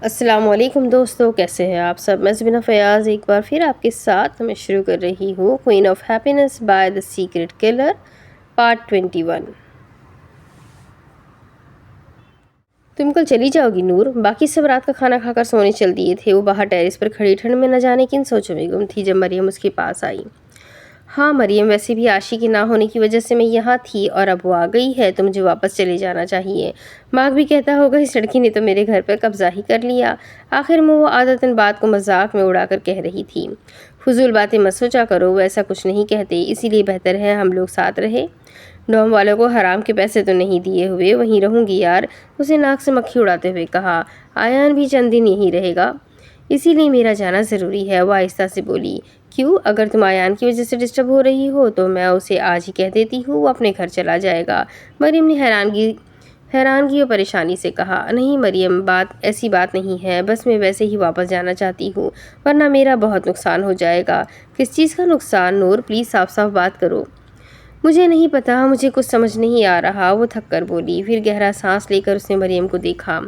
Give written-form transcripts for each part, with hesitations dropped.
السلام علیکم دوستو، کیسے ہیں آپ سب؟ میں زبینہ فیاض ایک بار پھر آپ کے ساتھ میں شروع کر رہی ہوں queen of happiness by the secret colour part 21۔ تم کل چلی جاؤ گی نور؟ باقی سب رات کا کھانا کھا کر سونے چل دیے تھے۔ وہ باہر ٹیرس پر کھڑی ٹھنڈ میں نہ جانے کن سوچوں میں گم تھی جب مریم اس کے پاس آئی۔ ہاں مریم، ویسے بھی عاشی کے نہ ہونے کی وجہ سے میں یہاں تھی اور اب وہ آ گئی ہے تو مجھے واپس چلے جانا چاہیے۔ مارک بھی کہتا ہوگا اس لڑکی نے تو میرے گھر پر قبضہ ہی کر لیا۔ آخر میں وہ عادتاً بات کو مذاق میں اڑا کر کہہ رہی تھی۔ فضول باتیں مت سوچا کرو، وہ ایسا کچھ نہیں کہتے، اسی لیے بہتر ہے ہم لوگ ساتھ رہے۔ ڈوم والوں کو حرام کے پیسے تو نہیں دیے ہوئے، وہیں رہوں گی یار، اسے ناک سے مکھی اڑاتے ہوئے کہا۔ آیان بھی چند دن یہیں رہے گا، اسی لیے میرا جانا ضروری ہے، وہ آہستہ سے بولی۔ کیوں؟ اگر تم آیان کی وجہ سے ڈسٹرب ہو رہی ہو تو میں اسے آج ہی کہہ دیتی ہوں، وہ اپنے گھر چلا جائے گا۔ مریم نے حیرانگی اور پریشانی سے کہا۔ نہیں مریم، ایسی بات نہیں ہے، بس میں ویسے ہی واپس جانا چاہتی ہوں، ورنہ میرا بہت نقصان ہو جائے گا۔ کس چیز کا نقصان نور؟ پلیز صاف صاف بات کرو۔ مجھے نہیں پتا، مجھے کچھ سمجھ نہیں آ رہا، وہ تھک کر بولی۔ پھر گہرا سانس لے کر اس نے مریم کو دیکھا۔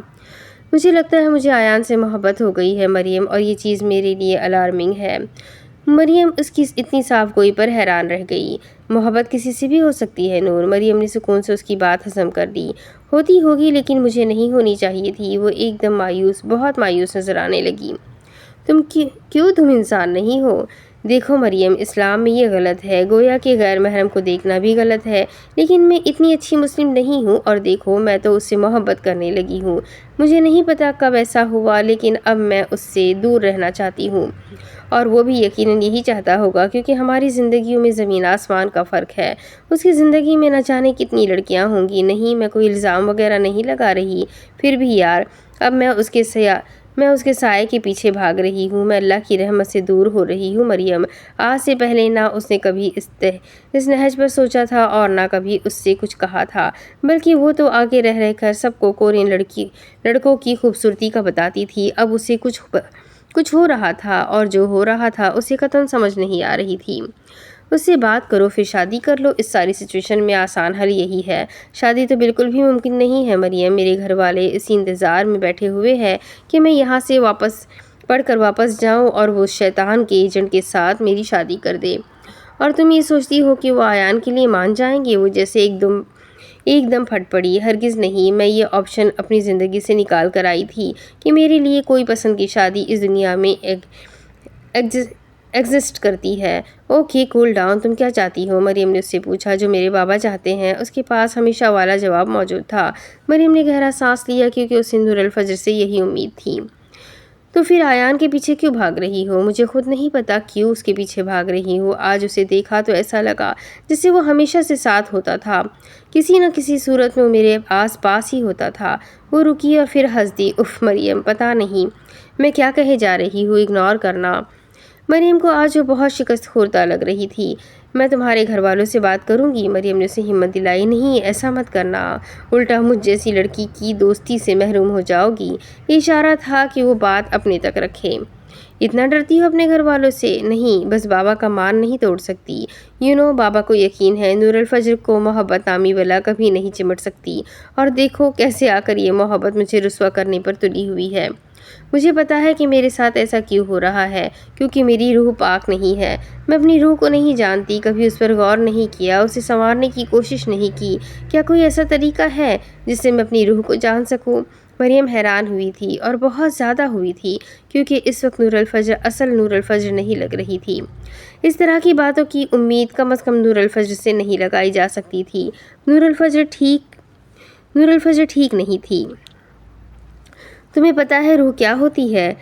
مجھے لگتا ہے مجھے آیان سے محبت ہو گئی ہے مریم، اور یہ چیز میرے لیے الارمنگ ہے۔ مریم اس کی اتنی صاف گوئی پر حیران رہ گئی۔ محبت کسی سے بھی ہو سکتی ہے نور، مریم نے سکون سے اس کی بات ہضم کر لی۔ ہوتی ہوگی، لیکن مجھے نہیں ہونی چاہیے تھی۔ وہ ایک دم بہت مایوس نظر آنے لگی۔ کیوں تم انسان نہیں ہو؟ دیکھو مریم، اسلام میں یہ غلط ہے، گویا کہ غیر محرم کو دیکھنا بھی غلط ہے، لیکن میں اتنی اچھی مسلم نہیں ہوں، اور دیکھو میں تو اس سے محبت کرنے لگی ہوں۔ مجھے نہیں پتا کب ایسا ہوا، لیکن اب میں اس سے دور رہنا چاہتی ہوں، اور وہ بھی یقیناً یہی چاہتا ہوگا، کیونکہ ہماری زندگیوں میں زمین آسمان کا فرق ہے۔ اس کی زندگی میں نہ جانے کتنی لڑکیاں ہوں گی۔ نہیں، میں کوئی الزام وغیرہ نہیں لگا رہی، پھر بھی یار، اب میں اس کے سائے کے پیچھے بھاگ رہی ہوں، میں اللہ کی رحمت سے دور ہو رہی ہوں مریم۔ آج سے پہلے نہ اس نے کبھی اس نہج پر سوچا تھا اور نہ کبھی اس سے کچھ کہا تھا، بلکہ وہ تو آگے رہ کر سب کو کورین لڑکوں کی خوبصورتی کا بتاتی تھی۔ اب اسے کچھ ہو رہا تھا، اور جو ہو رہا تھا اسے قطعاً سمجھ نہیں آ رہی تھی۔ اس سے بات کرو، پھر شادی کر لو، اس ساری سچویشن میں آسان حل یہی ہے۔ شادی تو بالکل بھی ممکن نہیں ہے مریم، میرے گھر والے اسی انتظار میں بیٹھے ہوئے ہیں کہ میں یہاں سے پڑھ کر واپس جاؤں اور وہ شیطان کے ایجنٹ کے ساتھ میری شادی کر دے۔ اور تم یہ سوچتی ہو کہ وہ آیان کے لیے مان جائیں گے؟ وہ جیسے ایک دم پھٹ پڑی۔ ہرگز نہیں، میں یہ آپشن اپنی زندگی سے نکال کر آئی تھی کہ میرے لیے کوئی پسند کی شادی اس دنیا میں ایگزسٹ کرتی ہے۔ اوکے کول ڈاؤن، تم کیا چاہتی ہو؟ مریم نے اس سے پوچھا۔ جو میرے بابا چاہتے ہیں، اس کے پاس ہمیشہ والا جواب موجود تھا۔ مریم نے گہرا سانس لیا، کیونکہ اسے نور الفجر سے یہی امید تھی۔ تو پھر آیان کے پیچھے کیوں بھاگ رہی ہو؟ مجھے خود نہیں پتا کیوں اس کے پیچھے بھاگ رہی ہو۔ آج اسے دیکھا تو ایسا لگا جسے وہ ہمیشہ سے ساتھ ہوتا تھا، کسی نہ کسی صورت میں وہ میرے آس پاس ہی ہوتا تھا۔ وہ رکی اور پھر ہنس دی۔ اف مریم، پتا نہیں میں کیا کہے جا رہی ہوں، اگنور کرنا۔ مریم کو آج وہ بہت شکست خوردہ لگ رہی تھی۔ میں تمہارے گھر والوں سے بات کروں گی، مریم نے اسے ہمت دلائی۔ نہیں، ایسا مت کرنا، الٹا مجھ جیسی لڑکی کی دوستی سے محروم ہو جاؤ گی۔ یہ اشارہ تھا کہ وہ بات اپنے تک رکھے۔ اتنا ڈرتی ہو اپنے گھر والوں سے؟ نہیں، بس بابا کا مان نہیں توڑ سکتی۔ بابا کو یقین ہے نور الفجر کو محبت نامی بلا کبھی نہیں چمٹ سکتی، اور دیکھو کیسے آ کر یہ محبت مجھے رسوا کرنے پر تلی ہوئی ہے۔ مجھے پتا ہے کہ میرے ساتھ ایسا کیوں ہو رہا ہے، کیونکہ میری روح پاک نہیں ہے۔ میں اپنی روح کو نہیں جانتی، کبھی اس پر غور نہیں کیا، اسے سنوارنے کی کوشش نہیں کی۔ کیا کوئی ایسا طریقہ ہے جس سے میں اپنی روح کو جان سکوں؟ مریم حیران ہوئی تھی، اور بہت زیادہ ہوئی تھی، کیونکہ اس وقت نور الفجر اصل نور الفجر نہیں لگ رہی تھی۔ اس طرح کی باتوں کی امید کم از کم نور الفجر سے نہیں لگائی جا سکتی تھی۔ نور الفجر ٹھیک نہیں تھی۔ تمہیں پتا ہے روح کیا ہوتی ہے؟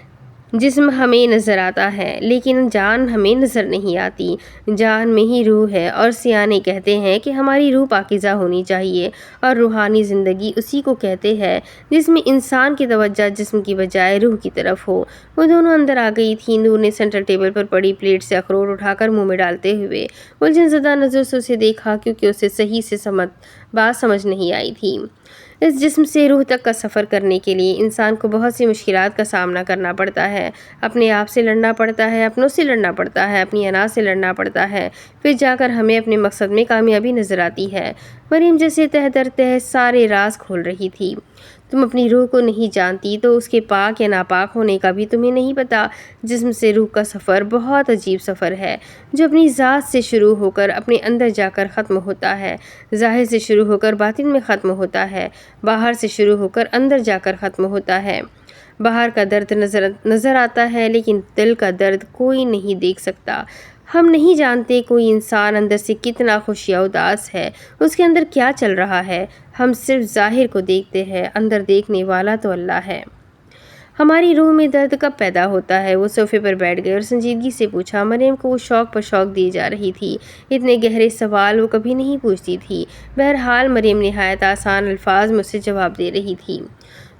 جسم ہمیں نظر آتا ہے، لیکن جان ہمیں نظر نہیں آتی۔ جان میں ہی روح ہے، اور سیانے کہتے ہیں کہ ہماری روح پاکیزہ ہونی چاہیے، اور روحانی زندگی اسی کو کہتے ہیں جس میں انسان کی توجہ جسم کی بجائے روح کی طرف ہو۔ وہ دونوں اندر آ گئی تھی۔ نور نے سینٹرل ٹیبل پر پڑی پلیٹ سے اخروٹ اٹھا کر منہ میں ڈالتے ہوئے الجھن زدہ نظر سے اسے دیکھا، کیونکہ اسے صحیح سے بات سمجھ نہیں آئی تھی۔ اس جسم سے روح تک کا سفر کرنے کے لیے انسان کو بہت سی مشکلات کا سامنا کرنا پڑتا ہے۔ اپنے آپ سے لڑنا پڑتا ہے، اپنوں سے لڑنا پڑتا ہے، اپنی انا سے لڑنا پڑتا ہے، پھر جا کر ہمیں اپنے مقصد میں کامیابی نظر آتی ہے۔ مریم جیسے تہہ در تہہ سارے راز کھول رہی تھی۔ تم اپنی روح کو نہیں جانتی تو اس کے پاک یا ناپاک ہونے کا بھی تمہیں نہیں پتا۔ جسم سے روح کا سفر بہت عجیب سفر ہے جو اپنی ذات سے شروع ہو کر اپنے اندر جا کر ختم ہوتا ہے، ظاہر سے شروع ہو کر باطن میں ختم ہوتا ہے، باہر سے شروع ہو کر اندر جا کر ختم ہوتا ہے۔ باہر کا درد نظر آتا ہے لیکن دل کا درد کوئی نہیں دیکھ سکتا۔ ہم نہیں جانتے کوئی انسان اندر سے کتنا خوش یا اداس ہے، اس کے اندر کیا چل رہا ہے۔ ہم صرف ظاہر کو دیکھتے ہیں، اندر دیکھنے والا تو اللہ ہے۔ ہماری روح میں درد کب پیدا ہوتا ہے؟ وہ صوفے پر بیٹھ گئے اور سنجیدگی سے پوچھا۔ مریم کو وہ شوق پر شوق دی جا رہی تھی۔ اتنے گہرے سوال وہ کبھی نہیں پوچھتی تھی۔ بہرحال مریم نہایت آسان الفاظ میں اسے جواب دے رہی تھی۔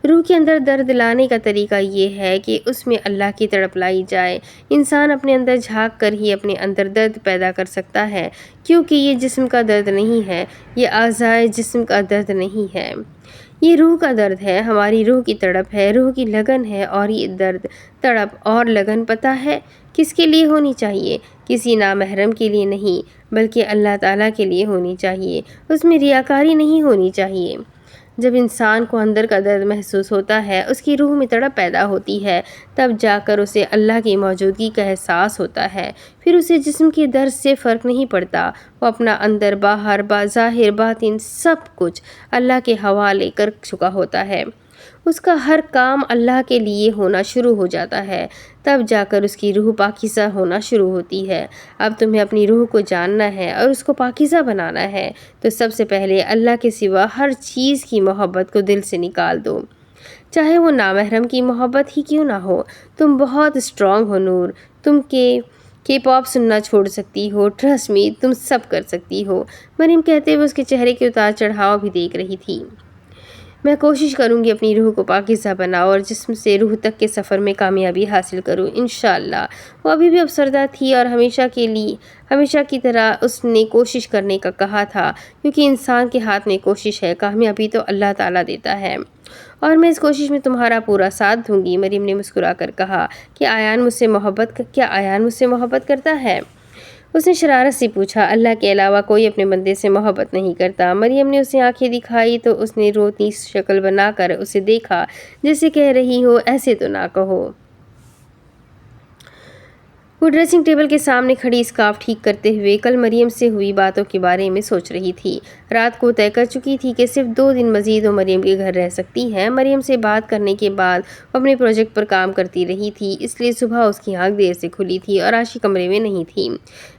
روح کے اندر درد لانے کا طریقہ یہ ہے کہ اس میں اللہ کی تڑپ لائی جائے۔ انسان اپنے اندر جھانک کر ہی اپنے اندر درد پیدا کر سکتا ہے، کیونکہ یہ جسم کا درد نہیں ہے، یہ اعضائے جسم کا درد نہیں ہے، یہ روح کا درد ہے، ہماری روح کی تڑپ ہے، روح کی لگن ہے۔ اور یہ درد، تڑپ اور لگن پتہ ہے کس کے لیے ہونی چاہیے؟ کسی نامحرم کے لیے نہیں، بلکہ اللہ تعالیٰ کے لیے ہونی چاہیے۔ اس میں ریاکاری نہیں ہونی چاہیے۔ جب انسان کو اندر کا درد محسوس ہوتا ہے، اس کی روح میں تڑپ پیدا ہوتی ہے، تب جا کر اسے اللہ کی موجودگی کا احساس ہوتا ہے۔ پھر اسے جسم کے درد سے فرق نہیں پڑتا، وہ اپنا اندر باہر ظاہر باطن سب کچھ اللہ کے حوالے کر چکا ہوتا ہے۔ اس کا ہر کام اللہ کے لیے ہونا شروع ہو جاتا ہے، تب جا کر اس کی روح پاکیزہ ہونا شروع ہوتی ہے۔ اب تمہیں اپنی روح کو جاننا ہے اور اس کو پاکیزہ بنانا ہے، تو سب سے پہلے اللہ کے سوا ہر چیز کی محبت کو دل سے نکال دو، چاہے وہ نامحرم کی محبت ہی کیوں نہ ہو۔ تم بہت اسٹرانگ ہو نور، تم کے پاپ سننا چھوڑ سکتی ہو، ٹرسٹ می تم سب کر سکتی ہو۔ مریم کہتے ہوئے اس کے چہرے کے اتار چڑھاؤ بھی دیکھ رہی تھی۔ میں کوشش کروں گی اپنی روح کو پاکیزہ بناؤں اور جسم سے روح تک کے سفر میں کامیابی حاصل کروں، انشاءاللہ۔ وہ ابھی بھی افسردہ تھی اور ہمیشہ کی طرح اس نے کوشش کرنے کا کہا تھا، کیونکہ انسان کے ہاتھ میں کوشش ہے، کامیابی تو اللہ تعالیٰ دیتا ہے، اور میں اس کوشش میں تمہارا پورا ساتھ دوں گی۔ مریم نے مسکرا کر کہا کہ آیان مجھ سے محبت کرتا ہے؟ اس نے شرارت سے پوچھا۔ اللہ کے علاوہ کوئی اپنے بندے سے محبت نہیں کرتا۔ مریم نے اسے آنکھیں دکھائی تو اس نے روتی شکل بنا کر اسے دیکھا، جیسے کہہ رہی ہو ایسے تو نہ کہو۔ وہ ڈریسنگ ٹیبل کے سامنے کھڑی اسکارف ٹھیک کرتے ہوئے کل مریم سے ہوئی باتوں کے بارے میں سوچ رہی تھی۔ رات کو طے کر چکی تھی کہ صرف 2 دن مزید وہ مریم کے گھر رہ سکتی ہے۔ مریم سے بات کرنے کے بعد وہ اپنے پروجیکٹ پر کام کرتی رہی تھی، اس لیے صبح اس کی آنکھ دیر سے کھلی تھی اور عاشی کمرے میں نہیں تھی۔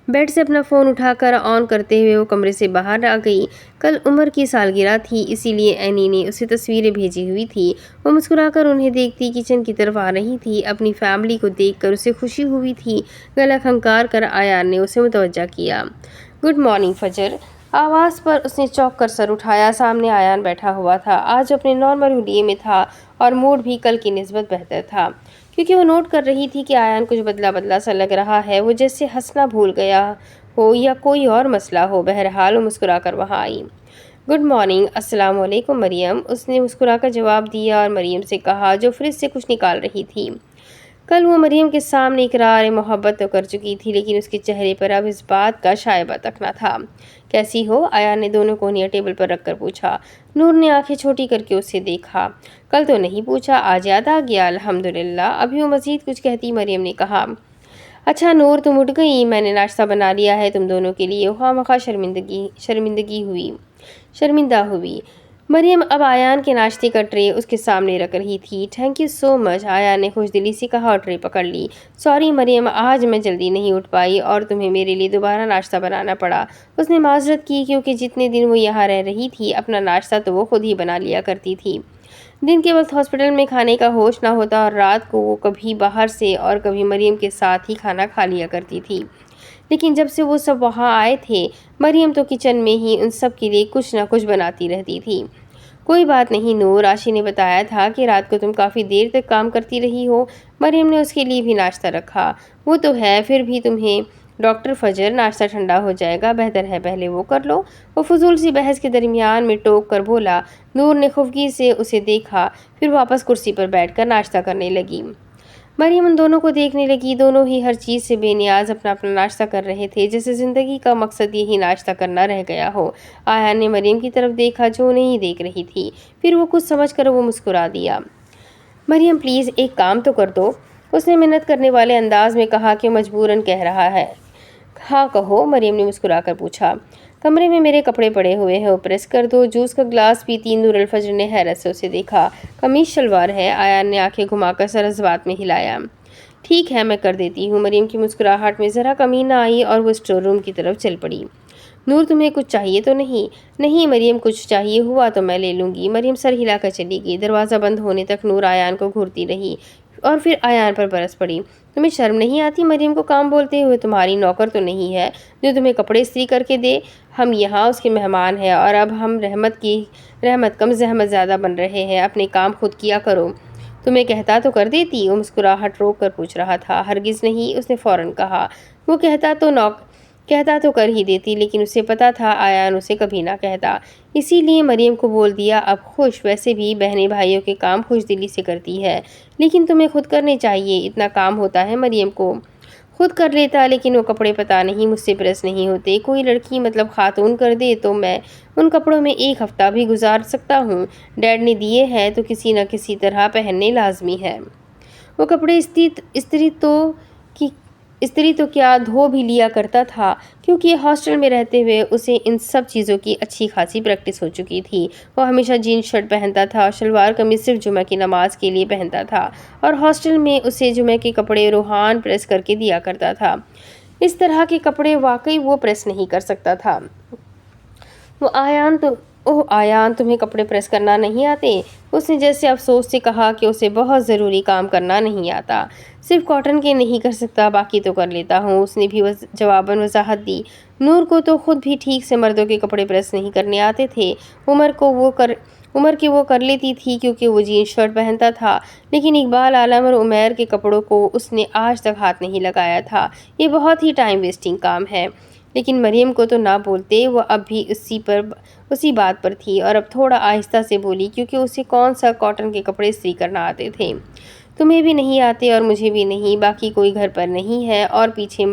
بیڈ سے اپنا فون اٹھا کر آن کرتے ہوئے وہ کمرے سے باہر آ گئی۔ کل عمر کی سالگرہ تھی، اسی لیے اینی نے اسے تصویریں بھیجی ہوئی تھی۔ وہ مسکرا کر انہیں دیکھتی کچن کی طرف آ رہی تھی۔ اپنی فیملی کو دیکھ کر اسے خوشی ہوئی تھی۔ گلا کھنکار کر آیان نے اسے متوجہ کیا۔ گڈ مارننگ فجر، آواز پر اس نے چونک کر سر اٹھایا۔ سامنے آیان بیٹھا ہوا تھا، آج اپنے نارمل حلیے میں تھا اور موڈ بھی کل کی نسبت بہتر تھا، کیونکہ وہ نوٹ کر رہی تھی کہ آیان کچھ بدلا بدلا سا لگ رہا ہے، وہ جیسے ہنسنا بھول گیا ہو یا کوئی اور مسئلہ ہو۔ بہرحال وہ مسکرا کر وہاں آئی۔ گڈ مارننگ، السلام علیکم مریم، اس نے مسکرا کر جواب دیا اور مریم سے کہا جو فریج سے کچھ نکال رہی تھی۔ کل وہ مریم کے سامنے اقرار محبت تو کر چکی تھی، لیکن اس کے چہرے پر اب اس بات کا شائبہ تک نہ تھا۔ کیسی ہو؟ آیان نے دونوں کونیاں ٹیبل پر رکھ کر پوچھا۔ نور نے آنکھیں چھوٹی کر کے اسے دیکھا۔ کل تو نہیں پوچھا، آج یاد آ گیا؟ الحمدللہ۔ ابھی وہ مزید کچھ کہتی مریم نے کہا، اچھا نور تم اٹھ گئی، میں نے ناشتہ بنا لیا ہے تم دونوں کے لیے۔ خواہ شرمندہ ہوئی مریم اب آیان کے ناشتے کا ٹرے اس کے سامنے رکھ رہی تھی۔ تھینک یو سو مچ، آیان نے خوش دلی سے کہا اور ٹرے پکڑ لی۔ سوری مریم، آج میں جلدی نہیں اٹھ پائی اور تمہیں میرے لیے دوبارہ ناشتہ بنانا پڑا۔ اس نے معذرت کی، کیونکہ جتنے دن وہ یہاں رہ رہی تھی اپنا ناشتہ تو وہ خود ہی بنا لیا کرتی تھی۔ دن کے وقت ہاسپٹل میں کھانے کا ہوش نہ ہوتا اور رات کو وہ کبھی باہر سے اور کبھی مریم کے ساتھ ہی کھانا کھا لیا کرتی تھی، لیکن جب سے وہ سب وہاں آئے تھے مریم تو کچن میں ہی ان سب کے لیے کچھ نہ کچھ بناتی رہتی تھی۔ کوئی بات نہیں نور، عاشی نے بتایا تھا کہ رات کو تم کافی دیر تک کام کرتی رہی ہو۔ مریم نے اس کے لیے بھی ناشتہ رکھا۔ وہ تو ہے، پھر بھی تمہیں ڈاکٹر فجر، ناشتہ ٹھنڈا ہو جائے گا، بہتر ہے پہلے وہ کر لو۔ وہ فضول سی بحث کے درمیان میں ٹوک کر بولا۔ نور نے خفگی سے اسے دیکھا، پھر واپس کرسی پر بیٹھ کر ناشتہ کرنے لگی۔ مریم ان دونوں کو دیکھنے لگی۔ دونوں ہی ہر چیز سے بے نیاز اپنا اپنا ناشتہ کر رہے تھے، جیسے زندگی کا مقصد یہی ناشتہ کرنا رہ گیا ہو۔ آیان نے مریم کی طرف دیکھا جو نہیں دیکھ رہی تھی، پھر وہ کچھ سمجھ کر وہ مسکرا دیا۔ مریم پلیز ایک کام تو کر دو، اس نے منت کرنے والے انداز میں کہا کہ مجبوراً کہہ رہا ہے۔ ہاں کہو، مریم نے مسکرا کر پوچھا۔ کمرے میں میرے کپڑے پڑے ہوئے ہیں، وہ پریس کر دو۔ جوس کا گلاس پیتی نور الفجر نے حیرت سے اسے دیکھا۔ قمیص شلوار ہے، آیان نے آنکھیں گھما کر سر اس بات میں ہلایا۔ ٹھیک ہے میں کر دیتی ہوں۔ مریم کی مسکراہٹ میں ذرا کمی نہ آئی اور وہ اسٹور روم کی طرف چل پڑی۔ نور تمہیں کچھ چاہیے تو نہیں؟ نہیں مریم، کچھ چاہیے ہوا تو میں لے لوں گی۔ مریم سر ہلا کر چلی گئی۔ دروازہ بند ہونے تک نور آیان کو گھورتی رہی اور پھر آیان پر برس پڑی۔ تمہیں شرم نہیں آتی مریم کو کام بولتے ہوئے؟ تمہاری نوکر تو نہیں ہے جو تمہیں کپڑے استری کر کے دے۔ ہم یہاں اس کے مہمان ہیں اور اب ہم رحمت کم زحمت زیادہ بن رہے ہیں۔ اپنے کام خود کیا کرو۔ تمہیں کہتا تو کر دیتی، وہ مسکراہٹ روک کر پوچھ رہا تھا۔ ہرگز نہیں، اس نے فوراً کہا۔ وہ کہتا تو کر ہی دیتی، لیکن اسے پتا تھا آیان اسے کبھی نہ کہتا، اسی لیے مریم کو بول دیا۔ اب خوش، ویسے بھی بہنیں بھائیوں کے کام خوش دلی سے کرتی ہے، لیکن تمہیں خود کرنے چاہیے۔ اتنا کام ہوتا ہے مریم کو؟ خود کر لیتا، لیکن وہ کپڑے پتہ نہیں مجھ سے پریس نہیں ہوتے۔ کوئی لڑکی مطلب خاتون کر دے تو میں ان کپڑوں میں ایک ہفتہ بھی گزار سکتا ہوں۔ ڈیڈ نے دیے ہیں تو کسی نہ کسی طرح پہننے لازمی ہے۔ وہ کپڑے استری تو کیا دھو بھی لیا کرتا تھا، کیونکہ ہاسٹل میں رہتے ہوئے اسے ان سب چیزوں کی اچھی خاصی پریکٹس ہو چکی تھی۔ وہ ہمیشہ جینز شرٹ پہنتا تھا اور شلوار قمیض صرف جمعہ کی نماز کے لیے پہنتا تھا، اور ہاسٹل میں اسے جمعہ کے کپڑے روحان پریس کر کے دیا کرتا تھا۔ اس طرح کے کپڑے واقعی وہ پریس نہیں کر سکتا تھا۔ آیان تمہیں کپڑے پریس کرنا نہیں آتے؟ اس نے جیسے افسوس سے کہا کہ اسے بہت ضروری کام کرنا نہیں آتا۔ صرف کاٹن کے نہیں کر سکتا، باقی تو کر لیتا ہوں، اس نے بھی جواباً وضاحت دی۔ نور کو تو خود بھی ٹھیک سے مردوں کے کپڑے پریس نہیں کرنے آتے تھے۔ عمر کے وہ کر لیتی تھی کیونکہ وہ جینز شرٹ پہنتا تھا، لیکن اقبال عالم اور عمیر کے کپڑوں کو اس نے آج تک ہاتھ نہیں لگایا تھا۔ یہ بہت ہی ٹائم ویسٹنگ کام ہے۔ لیکن مریم کو تو نہ بولتے، وہ اب بھی اسی بات پر تھی، اور اب تھوڑا آہستہ سے بولی کیونکہ اسے کون سا کاٹن کے کپڑے استری کرنا آتے تھے۔ تمہیں بھی نہیں آتے اور مجھے بھی نہیں، باقی کوئی گھر پر نہیں ہے، اور پیچھے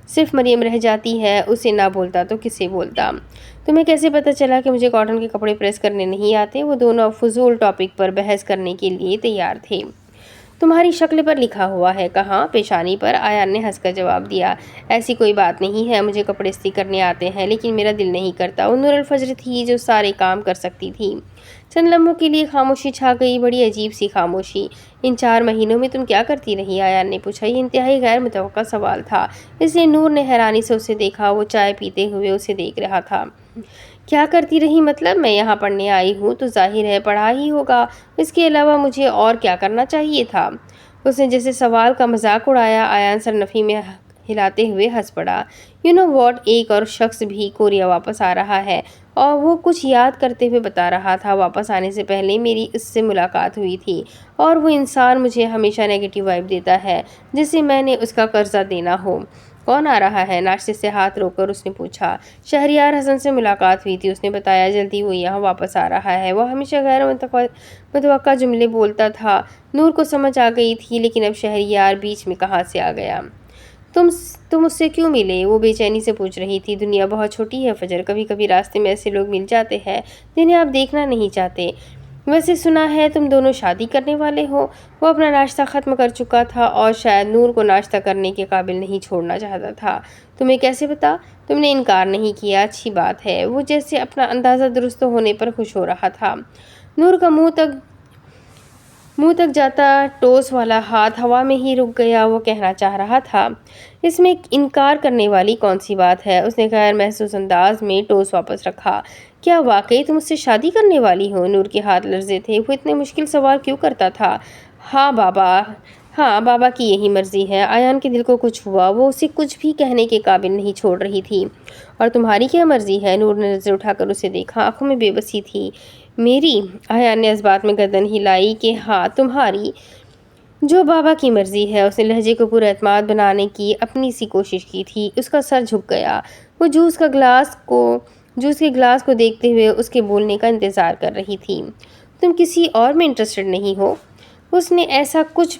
صرف مریم رہ جاتی ہے۔ اسے نہ بولتا تو کسے بولتا؟ تمہیں کیسے پتہ چلا کہ مجھے کاٹن کے کپڑے پریس کرنے نہیں آتے؟ وہ دونوں اب فضول ٹاپک پر بحث کرنے کے لیے تیار تھے۔ تمہاری شکل پر لکھا ہوا ہے۔ کہاں؟ پیشانی پر، آیان نے ہنس کر جواب دیا۔ ایسی کوئی بات نہیں ہے، مجھے کپڑے استری کرنے آتے ہیں، لیکن میرا دل نہیں کرتا۔ وہ نور الفجر تھی جو سارے کام کر سکتی تھی۔ چند لمحوں کے لیے خاموشی چھا گئی، بڑی عجیب سی خاموشی۔ ان 4 مہینوں میں تم کیا کرتی رہی؟ آیان نے پوچھا۔ یہ انتہائی غیر متوقع سوال تھا، اس لیے نور نے حیرانی سے اسے دیکھا۔ وہ چائے پیتے ہوئے اسے دیکھ رہا تھا۔ کیا کرتی رہی مطلب؟ میں یہاں پڑھنے آئی ہوں تو ظاہر ہے پڑھا ہی ہوگا، اس کے علاوہ مجھے اور کیا کرنا چاہیے تھا؟ اس نے جیسے سوال کا مذاق اڑایا۔ آیان سر نفی میں ہلاتے ہوئے ہنس پڑا۔ یو نو واٹ، ایک اور شخص بھی کوریا واپس آ رہا ہے، اور وہ کچھ یاد کرتے ہوئے بتا رہا تھا۔ واپس آنے سے پہلے میری اس سے ملاقات ہوئی تھی، اور وہ انسان مجھے ہمیشہ نیگیٹو وائب دیتا ہے، جسے میں نے اس کا قرضہ دینا ہو۔ کون آ رہا ہے؟ ناشتے سے ہاتھ روک کر اس نے پوچھا۔ شہریار حسن سے ملاقات ہوئی تھی، اس نے بتایا، جلدی وہ یہاں واپس آ رہا ہے۔ وہ ہمیشہ غیر متوقع جملے بولتا تھا۔ نور کو سمجھ آ گئی تھی، لیکن اب شہریار بیچ میں کہاں سے آ گیا؟ تم اس سے کیوں ملے؟ وہ بے چینی سے پوچھ رہی تھی۔ دنیا بہت چھوٹی ہے فجر، کبھی کبھی راستے میں ایسے لوگ مل جاتے ہیں جنہیں آپ دیکھنا نہیں چاہتے۔ ویسے سنا ہے تم دونوں شادی کرنے والے ہو۔ وہ اپنا ناشتہ ختم کر چکا تھا اور شاید نور کو ناشتہ کرنے کے قابل نہیں چھوڑنا چاہتا تھا۔ تمہیں کیسے پتا؟ تم نے انکار نہیں کیا، اچھی بات ہے۔ وہ جیسے اپنا اندازہ درست ہونے پر خوش ہو رہا تھا۔ نور کا منہ تک جاتا ٹوس والا ہاتھ ہوا میں ہی رک گیا۔ وہ کہنا چاہ رہا تھا، اس میں انکار کرنے والی کون سی بات ہے؟ اس نے غیر محسوس انداز میں ٹوس واپس رکھا۔ کیا واقعی تم اس سے شادی کرنے والی ہو؟ نور کے ہاتھ لرزے تھے۔ وہ اتنے مشکل سوال کیوں کرتا تھا؟ ہاں بابا کی یہی مرضی ہے۔ آیان کے دل کو کچھ ہوا، وہ اسے کچھ بھی کہنے کے قابل نہیں چھوڑ رہی تھی۔ اور تمہاری کیا مرضی ہے؟ نور نے نظر اٹھا کر اسے دیکھا، آنکھوں میں بے بسی تھی۔ میری؟ آیان نے اس بات میں گردن ہلائی کہ ہاں تمہاری، جو بابا کی مرضی ہے۔ اس نے لہجے کو پر اعتماد بنانے کی اپنی سی کوشش کی تھی۔ اس کا سر جھک گیا۔ وہ جوس کے گلاس کو دیکھتے ہوئے اس کے بولنے کا انتظار کر رہی تھی۔ تم کسی اور میں انٹرسٹڈ نہیں ہو؟ اس نے ایسا کچھ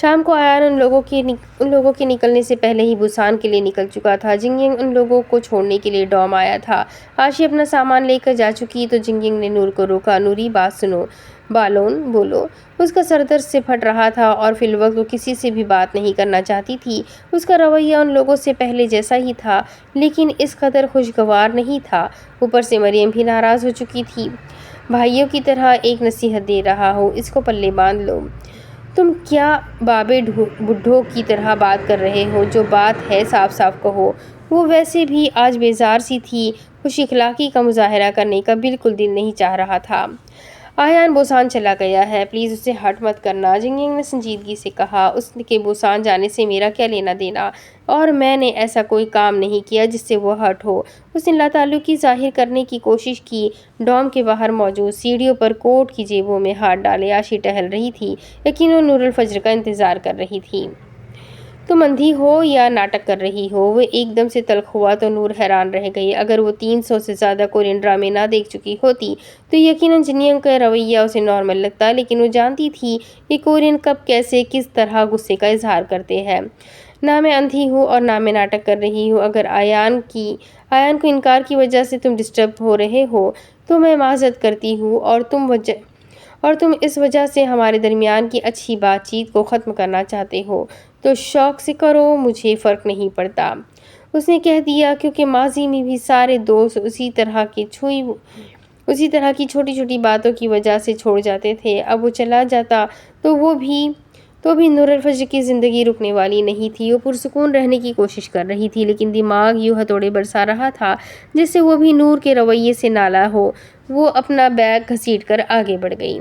شام کو آیان ان لوگوں کے نکلنے سے پہلے ہی بوسان کے لیے نکل چکا تھا۔ جنگ ینگ ان لوگوں کو چھوڑنے کے لیے ڈوم آیا تھا۔ آشی اپنا سامان لے کر جا چکی تو جنگ ینگ نے نور کو روکا۔ نوری بات سنو، بالون بولو۔ اس کا سر درد سے پھٹ رہا تھا اور فی الوقت وہ کسی سے بھی بات نہیں کرنا چاہتی تھی۔ اس کا رویہ ان لوگوں سے پہلے جیسا ہی تھا لیکن اس قدر خوشگوار نہیں تھا۔ اوپر سے مریم بھی ناراض ہو چکی تھی۔ بھائیوں کی طرح ایک نصیحت دے رہا ہوں، اس کو پلے باندھ لو۔ تم کیا بابے بڈھوں کی طرح بات کر رہے ہو؟ جو بات ہے صاف صاف کہو۔ وہ ویسے بھی آج بیزار سی تھی، خوش اخلاقی کا مظاہرہ کرنے کا بالکل دل نہیں چاہ رہا تھا۔ آیان بوسان چلا گیا ہے، پلیز اسے ہرٹ مت کرنا، جنگ ینگ نے سنجیدگی سے کہا۔ اس کے بوسان جانے سے میرا کیا لینا دینا، اور میں نے ایسا کوئی کام نہیں کیا جس سے وہ ہرٹ ہو۔ اس نے لاتعلقی ظاہر کرنے کی کوشش کی۔ ڈوم کے باہر موجود سیڑھیوں پر کوٹ کی جیبوں میں ہاتھ ڈالے آشی ٹہل رہی تھی، یقیناً نور الفجر کا انتظار کر رہی تھی۔ تم اندھی ہو یا ناٹک کر رہی ہو؟ وہ ایک دم سے تلخ ہوا تو نور حیران رہ گئی۔ اگر وہ 300 سے زیادہ کورین ڈرامے نہ دیکھ چکی ہوتی تو یقیناً جنگ ینگ کا رویہ اسے نارمل لگتا، لیکن وہ جانتی تھی کہ کورین کب کیسے کس طرح غصے کا اظہار کرتے ہیں۔ نہ میں اندھی ہوں اور نہ میں ناٹک کر رہی ہوں۔ اگر آیان کو انکار کی وجہ سے تم ڈسٹرب ہو رہے ہو تو میں معذرت کرتی ہوں، اور تم اس وجہ سے ہمارے درمیان کی اچھی بات چیت کو ختم کرنا چاہتے ہو تو شوق سے کرو، مجھے فرق نہیں پڑتا۔ اس نے کہہ دیا کیونکہ ماضی میں بھی سارے دوست اسی طرح کی چھوٹی چھوٹی باتوں کی وجہ سے چھوڑ جاتے تھے۔ اب وہ چلا جاتا تو بھی نور الفجر کی زندگی رکنے والی نہیں تھی۔ وہ پرسکون رہنے کی کوشش کر رہی تھی لیکن دماغ یوں ہتھوڑے برسا رہا تھا جس سے وہ بھی نور کے رویے سے نالا ہو۔ وہ اپنا بیگ گھسیٹ کر آگے بڑھ گئی۔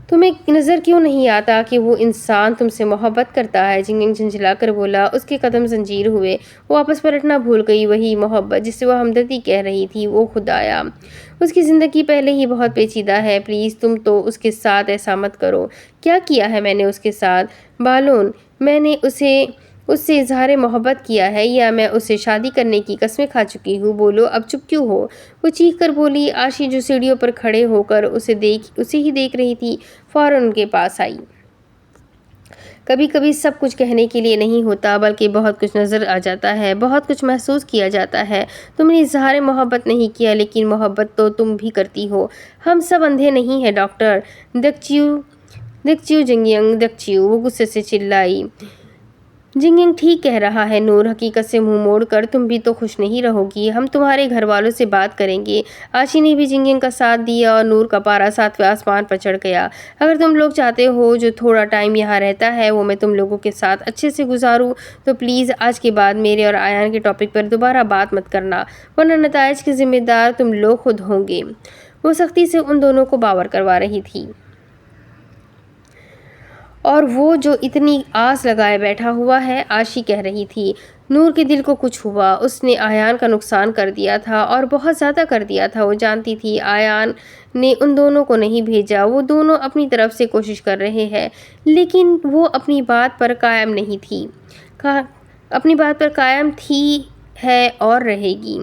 تمہیں نظر کیوں نہیں آتا کہ وہ انسان تم سے محبت کرتا ہے؟ جنگ ینگ جھنجھلا کر بولا۔ اس کے قدم زنجیر ہوئے، وہ واپس پلٹنا بھول گئی۔ وہی محبت جس سے وہ ہمدردی کہہ رہی تھی، وہ خدایا، اس کی زندگی پہلے ہی بہت پیچیدہ ہے، پلیز تم تو اس کے ساتھ ایسا مت کرو۔ کیا کیا ہے میں نے اس کے ساتھ؟ بالون، میں نے اس سے اظہار محبت کیا ہے یا میں اسے شادی کرنے کی قسمیں کھا چکی ہوں؟ بولو، اب چپ کیوں ہو؟ وہ چیخ کر بولی۔ آشی جو سیڑھیوں پر کھڑے ہو کر اسے ہی دیکھ رہی تھی، فوراً ان کے پاس آئی۔ کبھی کبھی سب کچھ کہنے کے لیے نہیں ہوتا بلکہ بہت کچھ نظر آ جاتا ہے، بہت کچھ محسوس کیا جاتا ہے۔ تم نے اظہار محبت نہیں کیا لیکن محبت تو تم بھی کرتی ہو۔ ہم سب اندھے نہیں ہیں ڈاکٹر۔ دکچیو جنگ ینگ، دکچیو، وہ غصے سے چلائی۔ جنگ ینگ ٹھیک کہہ رہا ہے نور، حقیقت سے منہ موڑ کر تم بھی تو خوش نہیں رہو گی۔ ہم تمہارے گھر والوں سے بات کریں گے۔ آشی نے بھی جنگ ینگ کا ساتھ دیا اور نور کا پارا 7ویں آسمان پر چڑھ گیا۔ اگر تم لوگ چاہتے ہو جو تھوڑا ٹائم یہاں رہتا ہے وہ میں تم لوگوں کے ساتھ اچھے سے گزاروں تو پلیز آج کے بعد میرے اور آیان کے ٹاپک پر دوبارہ بات مت کرنا، ورنہ نتائج کے ذمہ دار تم لوگ خود ہوں گے۔ وہ سختی سے ان دونوں کو باور کروا رہی تھی۔ اور وہ جو اتنی آس لگائے بیٹھا ہوا ہے، آشی کہہ رہی تھی۔ نور کے دل کو کچھ ہوا۔ اس نے آیان کا نقصان کر دیا تھا اور بہت زیادہ کر دیا تھا۔ وہ جانتی تھی آیان نے ان دونوں کو نہیں بھیجا، وہ دونوں اپنی طرف سے کوشش کر رہے ہیں، لیکن وہ اپنی بات پر قائم نہیں تھی، اپنی بات پر قائم تھی ہے اور رہے گی۔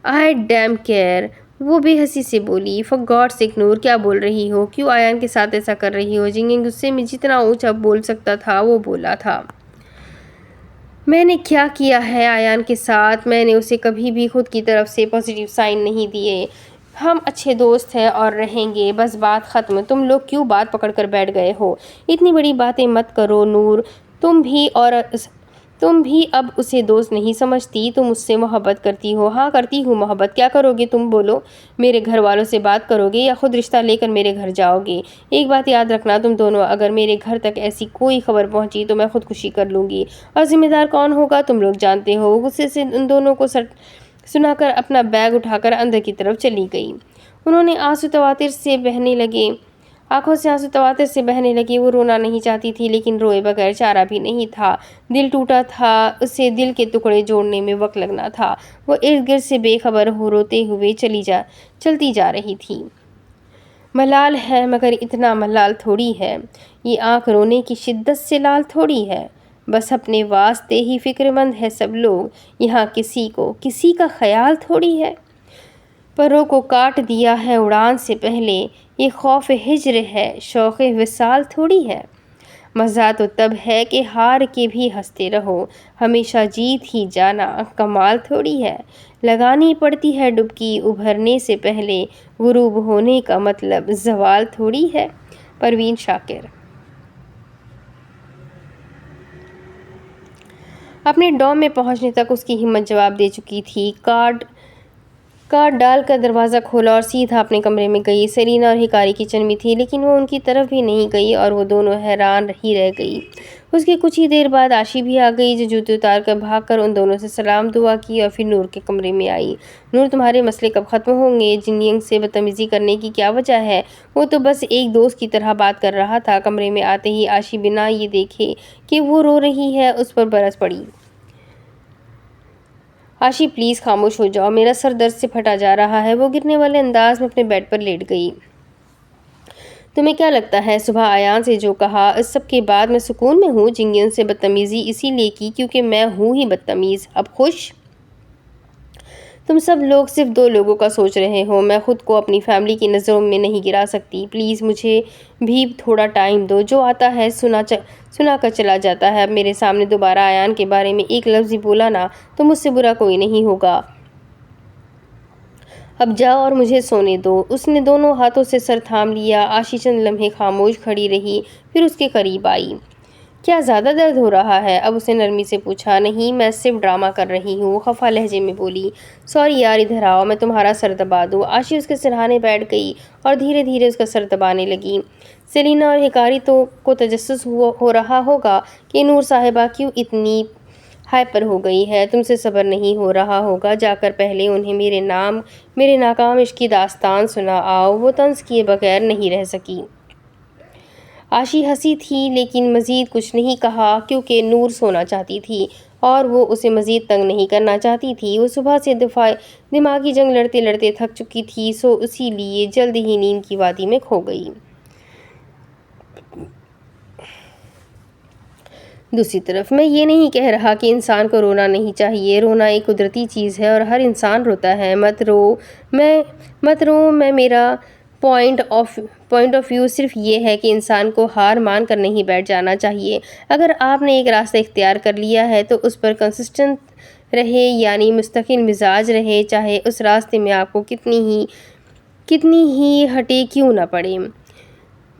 آئی ڈیم کیئر، وہ بے حسی سے بولی۔ فار گاڈ سیک نور، کیا بول رہی ہو؟ کیوں آیان کے ساتھ ایسا کر رہی ہو؟ جنگ ینگ غصے میں جتنا اونچا بول سکتا تھا وہ بولا تھا۔ میں نے کیا کیا ہے آیان کے ساتھ؟ میں نے اسے کبھی بھی خود کی طرف سے پازیٹیو سائن نہیں دیے۔ ہم اچھے دوست ہیں اور رہیں گے، بس بات ختم۔ تم لوگ کیوں بات پکڑ کر بیٹھ گئے ہو؟ اتنی بڑی باتیں مت کرو نور، تم بھی اب اسے دوست نہیں سمجھتی، تم اس سے محبت کرتی ہو۔ ہاں کرتی ہوں محبت۔ کیا کرو گے تم؟ بولو، میرے گھر والوں سے بات کرو گے یا خود رشتہ لے کر میرے گھر جاؤ گے؟ ایک بات یاد رکھنا تم دونوں، اگر میرے گھر تک ایسی کوئی خبر پہنچی تو میں خودکشی کر لوں گی، اور ذمہ دار کون ہوگا تم لوگ جانتے ہو۔ وہ غصے سے ان دونوں کو سنا کر اپنا بیگ اٹھا کر اندر کی طرف چلی گئی۔ انہوں نے آنکھوں سے تواتر سے بہنے لگے۔ وہ رونا نہیں چاہتی تھی لیکن روئے بغیر چارہ بھی نہیں تھا۔ دل ٹوٹا تھا، اسے دل کے ٹکڑے جوڑنے میں وقت لگنا تھا۔ وہ ارد گرد سے بے خبر ہو روتے ہوئے چلتی جا رہی تھی۔ ملال ہے مگر اتنا ملال تھوڑی ہے، یہ آنکھ رونے کی شدت سے لال تھوڑی ہے، بس اپنے واسطے ہی فکر مند ہے سب لوگ، یہاں کسی کا خیال تھوڑی ہے۔ پروں کو کاٹ دیا ہے اڑان سے پہلے، یہ خوف ہجر ہے، شوق وصال تھوڑی ہے۔ مزہ تو تب ہے کہ ہار کے بھی ہنستے رہو، ہمیشہ جیت ہی جانا کمال تھوڑی ہے، لگانی پڑتی ہے ڈبکی ابھرنے سے پہلے، غروب ہونے کا مطلب زوال تھوڑی ہے۔ پروین شاکر۔ اپنے ڈوم میں پہنچنے تک اس کی ہمت جواب دے چکی تھی۔ کارڈ ڈال کر دروازہ کھولا اور سیدھا اپنے کمرے میں گئی۔ سیلینا اور ہکاری کچن میں تھی لیکن وہ ان کی طرف بھی نہیں گئی اور وہ دونوں حیران ہی رہ گئی۔ اس کے کچھ ہی دیر بعد آشی بھی آ گئی جو جوتے اتار کر بھاگ کر ان دونوں سے سلام دعا کی اور پھر نور کے کمرے میں آئی۔ نور، تمہارے مسئلے کب ختم ہوں گے؟ جن ینگ سے بدتمیزی کرنے کی کیا وجہ ہے؟ وہ تو بس ایک دوست کی طرح بات کر رہا تھا۔ کمرے میں آتے ہی آشی بنا یہ دیکھے کہ وہ رو رہی ہے اس پر برس پڑی۔ آشی پلیز خاموش ہو جاؤ، میرا سر درد سے پھٹا جا رہا ہے۔ وہ گرنے والے انداز میں اپنے بیڈ پر لیٹ گئی۔ تمہیں کیا لگتا ہے صبح ایان سے جو کہا، اس سب کے بعد میں سکون میں ہوں؟ جن ینگ سے بدتمیزی اسی لیے کی کیونکہ میں ہوں ہی بدتمیز۔ اب خوش؟ تم سب لوگ صرف دو لوگوں کا سوچ رہے ہو، میں خود کو اپنی فیملی کی نظروں میں نہیں گرا سکتی۔ پلیز مجھے بھی تھوڑا ٹائم دو، جو آتا ہے سنا کر چلا جاتا ہے۔ اب میرے سامنے دوبارہ ایان کے بارے میں ایک لفظ بھی بولا نا تو مجھ سے برا کوئی نہیں ہوگا۔ اب جاؤ اور مجھے سونے دو۔ اس نے دونوں ہاتھوں سے سر تھام لیا۔ آشی چند لمحے خاموش کھڑی رہی، پھر اس کے قریب آئی۔ کیا زیادہ درد ہو رہا ہے؟ اب اس نے نرمی سے پوچھا۔ نہیں، میں صرف ڈرامہ کر رہی ہوں، وہ خفا لہجے میں بولی۔ سوری یار، ادھر آؤ، میں تمہارا سر دبا دوں۔ آشی اس کے سرہانے بیٹھ گئی اور دھیرے دھیرے اس کا سر دبانے لگی۔ سیلینا اور ہکاری کو تجسس ہو رہا ہوگا کہ نور صاحبہ کیوں اتنی ہائپر ہو گئی ہے، تم سے صبر نہیں ہو رہا ہوگا، جا کر پہلے انہیں میرے ناکام عشق کی داستان سنا آؤ۔ وہ طنز کیے بغیر نہیں رہ سکی۔ آشی ہنسی تھی لیکن مزید کچھ نہیں کہا کیونکہ نور سونا چاہتی تھی اور وہ اسے مزید تنگ نہیں کرنا چاہتی تھی۔ وہ صبح سے دماغی جنگ لڑتے لڑتے تھک چکی تھی، سو اسی لیے جلد ہی نیند کی وادی میں کھو گئی۔ دوسری طرف میں یہ نہیں کہہ رہا کہ انسان کو رونا نہیں چاہیے، رونا ایک قدرتی چیز ہے اور ہر انسان روتا ہے۔ مت رو میں میرا پوائنٹ آف ویو صرف یہ ہے کہ انسان کو ہار مان کر نہیں بیٹھ جانا چاہیے۔ اگر آپ نے ایک راستہ اختیار کر لیا ہے تو اس پر کنسسٹنٹ رہے، یعنی مستقل مزاج رہے، چاہے اس راستے میں آپ کو کتنی ہی ہٹے کیوں نہ پڑے۔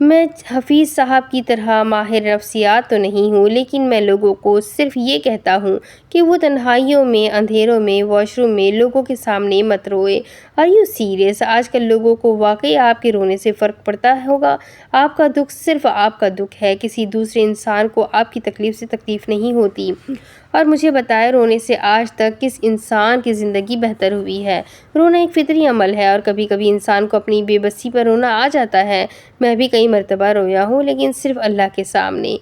میں حفیظ صاحب کی طرح ماہر نفسیات تو نہیں ہوں، لیکن میں لوگوں کو صرف یہ کہتا ہوں کہ وہ تنہائیوں میں، اندھیروں میں، واش روم میں لوگوں کے سامنے مت روئے۔ Are you serious? آج کل لوگوں کو واقعی آپ کے رونے سے فرق پڑتا ہوگا؟ آپ کا دکھ صرف آپ کا دکھ ہے، کسی دوسرے انسان کو آپ کی تکلیف سے تکلیف نہیں ہوتی۔ اور مجھے بتائے، رونے سے آج تک کس انسان کی زندگی بہتر ہوئی ہے؟ رونا ایک فطری عمل ہے اور کبھی کبھی انسان کو اپنی بے بسی پر رونا آ جاتا ہے۔ میں بھی کئی مرتبہ رویا ہوں، لیکن صرف اللہ کے سامنے۔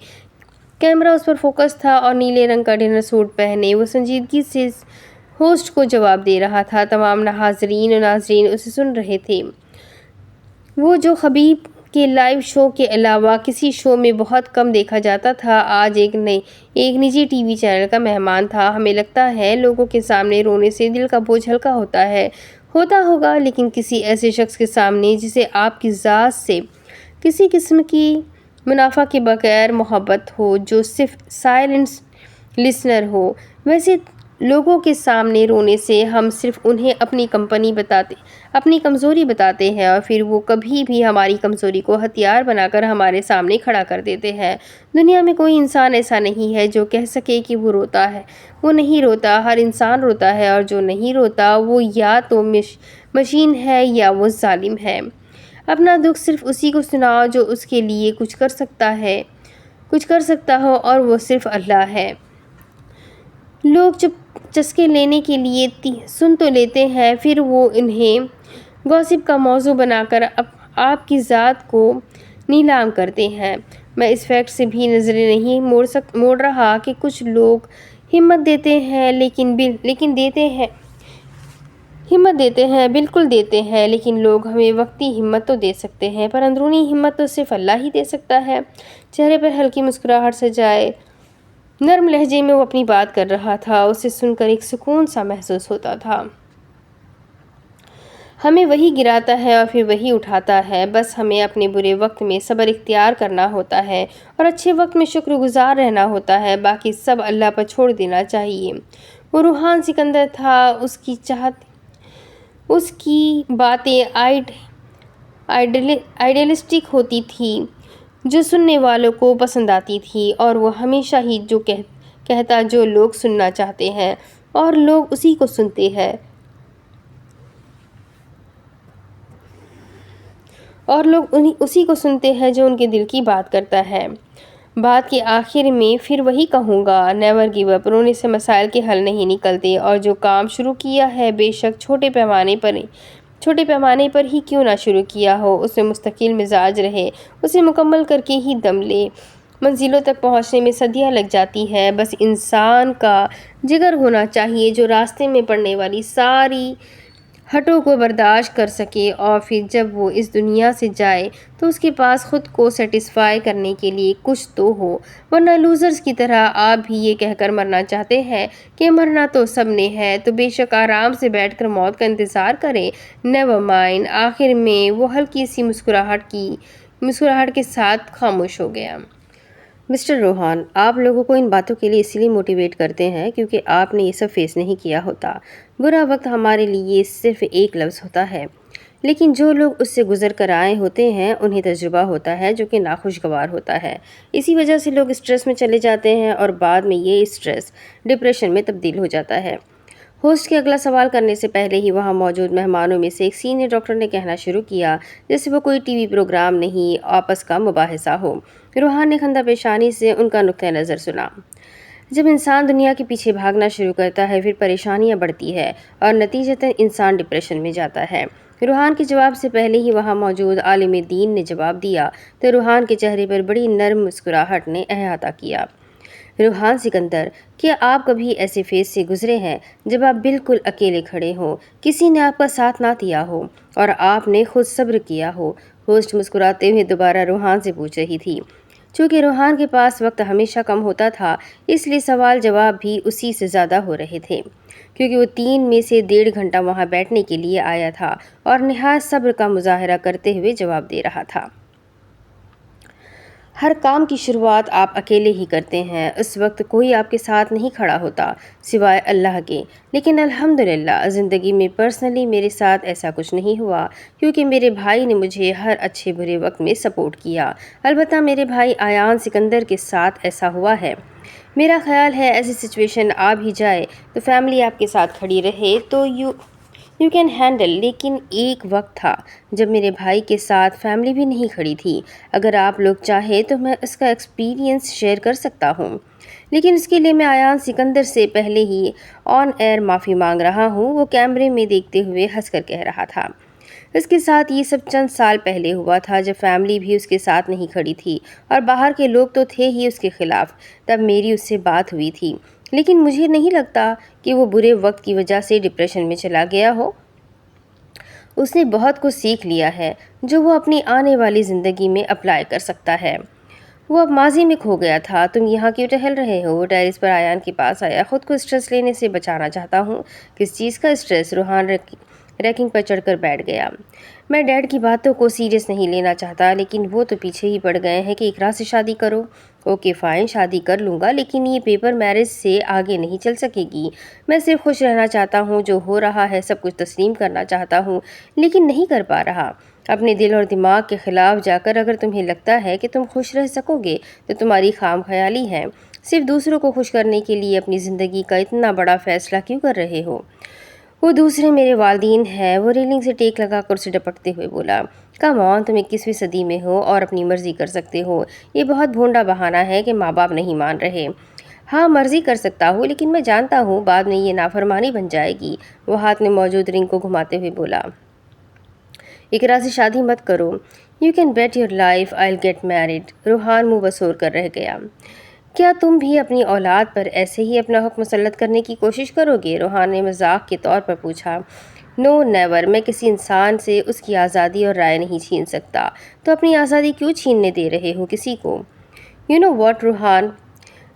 کیمرہ اس پر فوکس تھا اور نیلے رنگ کا ڈنر سوٹ پہنے وہ سنجیدگی سے ہوسٹ کو جواب دے رہا تھا۔ تمام حاضرین و ناظرین اسے سن رہے تھے۔ وہ جو خبیب کے لائیو شو کے علاوہ کسی شو میں بہت کم دیکھا جاتا تھا، آج ایک نجی ٹی وی چینل کا مہمان تھا۔ ہمیں لگتا ہے لوگوں کے سامنے رونے سے دل کا بوجھ ہلکا ہوتا ہوگا، لیکن کسی ایسے شخص کے سامنے جسے آپ کی ذات سے کسی قسم کی منافع کے بغیر محبت ہو، جو صرف سائلنٹ لسنر ہو، ویسے لوگوں کے سامنے رونے سے ہم صرف انہیں اپنی کمزوری بتاتے ہیں اور پھر وہ کبھی بھی ہماری کمزوری کو ہتھیار بنا کر ہمارے سامنے کھڑا کر دیتے ہیں۔ دنیا میں کوئی انسان ایسا نہیں ہے جو کہہ سکے کہ وہ روتا ہے۔ وہ نہیں روتا، ہر انسان روتا ہے، اور جو نہیں روتا وہ یا تو مشین ہے یا وہ ظالم ہے۔ اپنا دکھ صرف اسی کو سناؤ جو اس کے لیے کچھ کر سکتا ہو، اور وہ صرف اللہ ہے۔ لوگ چسکے لینے کے لیے سن تو لیتے ہیں، پھر وہ انہیں گوسپ کا موضوع بنا کر آپ کی ذات کو نیلام کرتے ہیں۔ میں اس فیکٹ سے بھی نظریں نہیں موڑ رہا کہ کچھ لوگ ہمت دیتے ہیں، بالکل دیتے ہیں، لیکن لوگ ہمیں وقتی ہمت تو دے سکتے ہیں، پر اندرونی ہمت تو صرف اللہ ہی دے سکتا ہے۔ چہرے پر ہلکی مسکراہٹ سجائے نرم لہجے میں وہ اپنی بات کر رہا تھا، اسے سن کر ایک سکون سا محسوس ہوتا تھا۔ ہمیں وہی گراتا ہے اور پھر وہی اٹھاتا ہے، بس ہمیں اپنے برے وقت میں صبر اختیار کرنا ہوتا ہے اور اچھے وقت میں شکر گزار رہنا ہوتا ہے، باقی سب اللہ پر چھوڑ دینا چاہیے۔ وہ روحان سکندر تھا، اس کی باتیں آئیڈیلسٹک ہوتی تھیں جو سننے والوں کو پسند آتی تھی، اور وہ ہمیشہ ہی جو کہتا جو لوگ سننا چاہتے ہیں اور لوگ اسی کو سنتے ہیں، اور لوگ اسی کو سنتے ہیں جو ان کے دل کی بات کرتا ہے۔ بات کے آخر میں پھر وہی کہوں گا، نیور گیو اپ، رونے سے مسائل کے حل نہیں نکلتے، اور جو کام شروع کیا ہے بے شک چھوٹے پیمانے پر ہی کیوں نہ شروع کیا ہو، اس میں مستقل مزاج رہے، اسے مکمل کر کے ہی دم لے۔ منزلوں تک پہنچنے میں صدیاں لگ جاتی ہے، بس انسان کا جگر ہونا چاہیے جو راستے میں پڑنے والی ساری ہٹوں کو برداشت کر سکے، اور پھر جب وہ اس دنیا سے جائے تو اس کے پاس خود کو سیٹسفائی کرنے کے لیے کچھ تو ہو، ورنہ لوزرز کی طرح آپ بھی یہ کہہ کر مرنا چاہتے ہیں کہ مرنا تو سب نے ہے، تو بے شک آرام سے بیٹھ کر موت کا انتظار کریں۔ Never mind. آخر میں وہ ہلکی سی مسکراہٹ کے ساتھ خاموش ہو گیا۔ مسٹر روحان، آپ لوگوں کو ان باتوں کے لیے اس لیے موٹیویٹ کرتے ہیں کیونکہ آپ نے یہ سب فیس نہیں کیا ہوتا۔ برا وقت ہمارے لیے صرف ایک لفظ ہوتا ہے، لیکن جو لوگ اس سے گزر کر آئے ہوتے ہیں انہیں تجربہ ہوتا ہے جو کہ ناخوشگوار ہوتا ہے۔ اسی وجہ سے لوگ اسٹریس میں چلے جاتے ہیں اور بعد میں یہ اسٹریس ڈپریشن میں تبدیل ہو جاتا ہے۔ ہوسٹ کے اگلا سوال کرنے سے پہلے ہی وہاں موجود مہمانوں میں سے ایک سینئر ڈاکٹر نے کہنا شروع کیا، جیسے وہ کوئی ٹی وی پروگرام نہیں، آپس کا مباحثہ ہو۔ روحان نے خندہ پیشانی سے ان کا نقطہ نظر سنا۔ جب انسان دنیا کے پیچھے بھاگنا شروع کرتا ہے پھر پریشانیاں بڑھتی ہے اور نتیجتاً انسان ڈپریشن میں جاتا ہے۔ روحان کے جواب سے پہلے ہی وہاں موجود عالم دین نے جواب دیا تو روحان کے چہرے پر بڑی نرم مسکراہٹ نے احاطہ کیا۔ روحان سکندر، کیا آپ کبھی ایسے فیز سے گزرے ہیں جب آپ بالکل اکیلے کھڑے ہوں، کسی نے آپ کا ساتھ نہ دیا ہو اور آپ نے خود صبر کیا ہو؟ ہوسٹ مسکراتے ہوئے دوبارہ روحان سے پوچھ رہی تھی۔ چونکہ روحان کے پاس وقت ہمیشہ کم ہوتا تھا اس لیے سوال جواب بھی اسی سے زیادہ ہو رہے تھے، کیونکہ وہ 3 میں سے 1.5 گھنٹہ وہاں بیٹھنے کے لیے آیا تھا اور نہایت صبر کا مظاہرہ کرتے ہوئے جواب دے رہا تھا۔ ہر کام کی شروعات آپ اکیلے ہی کرتے ہیں، اس وقت کوئی آپ کے ساتھ نہیں کھڑا ہوتا سوائے اللہ کے، لیکن الحمدللہ زندگی میں پرسنلی میرے ساتھ ایسا کچھ نہیں ہوا، کیونکہ میرے بھائی نے مجھے ہر اچھے برے وقت میں سپورٹ کیا۔ البتہ میرے بھائی ایان سکندر کے ساتھ ایسا ہوا ہے۔ میرا خیال ہے ایسی سچویشن آ بھی جائے تو فیملی آپ کے ساتھ کھڑی رہے تو یو کین ہینڈل، لیکن ایک وقت تھا جب میرے بھائی کے ساتھ فیملی بھی نہیں کھڑی تھی۔ اگر آپ لوگ چاہیں تو میں اس کا ایکسپیرینس شیئر کر سکتا ہوں، لیکن اس کے لیے میں ایان سکندر سے پہلے ہی آن ایئر معافی مانگ رہا ہوں۔ وہ کیمرے میں دیکھتے ہوئے ہنس کر کہہ رہا تھا۔ اس کے ساتھ یہ سب چند سال پہلے ہوا تھا جب فیملی بھی اس کے ساتھ نہیں کھڑی تھی اور باہر کے لوگ تو تھے ہی اس کے خلاف، تب میری اس سے بات ہوئی تھی، لیکن مجھے نہیں لگتا کہ وہ برے وقت کی وجہ سے ڈپریشن میں چلا گیا ہو۔ اس نے بہت کچھ سیکھ لیا ہے جو وہ اپنی آنے والی زندگی میں اپلائی کر سکتا ہے۔ وہ اب ماضی میں کھو گیا تھا۔ تم یہاں کیوں ٹہل رہے ہو؟ وہ ٹیرس پر ایان کے پاس آیا۔ خود کو اسٹریس لینے سے بچانا چاہتا ہوں۔ کس چیز کا اسٹریس؟ روحان ریکنگ پر چڑھ کر بیٹھ گیا۔ میں ڈیڈ کی باتوں کو سیریس نہیں لینا چاہتا، لیکن وہ تو پیچھے ہی پڑ گئے ہیں کہ اقرا سے شادی کرو۔ اوکے فائن، شادی کر لوں گا، لیکن یہ پیپر میرج سے آگے نہیں چل سکے گی۔ میں صرف خوش رہنا چاہتا ہوں، جو ہو رہا ہے سب کچھ تسلیم کرنا چاہتا ہوں، لیکن نہیں کر پا رہا۔ اپنے دل اور دماغ کے خلاف جا کر اگر تمہیں لگتا ہے کہ تم خوش رہ سکو گے تو تمہاری خام خیالی ہے۔ صرف دوسروں کو خوش کرنے کے لیے اپنی زندگی کا اتنا بڑا فیصلہ کیوں کر رہے ہو؟ وہ دوسرے میرے والدین ہیں۔ وہ ریلنگ سے ٹیک لگا کر اسے ڈپٹتے ہوئے بولا۔ کم آن، تم 21ویں صدی میں ہو اور اپنی مرضی کر سکتے ہو۔ یہ بہت بھونڈا بہانہ ہے کہ ماں باپ نہیں مان رہے۔ ہاں مرضی کر سکتا ہوں، لیکن میں جانتا ہوں بعد میں یہ نافرمانی بن جائے گی۔ وہ ہاتھ میں موجود رنگ کو گھماتے ہوئے بولا۔ اقرا سے شادی مت کرو۔ You can bet your life I get married. Rohan منہ بسور کر رہ گیا۔ کیا تم بھی اپنی اولاد پر ایسے ہی اپنا حکم مسلط کرنے کی کوشش کرو گے؟ روحان نے مذاق کے طور پر پوچھا۔ نو نیور، میں کسی انسان سے اس کی آزادی اور رائے نہیں چھین سکتا۔ تو اپنی آزادی کیوں چھیننے دے رہے ہو کسی کو؟ You know what Rohan,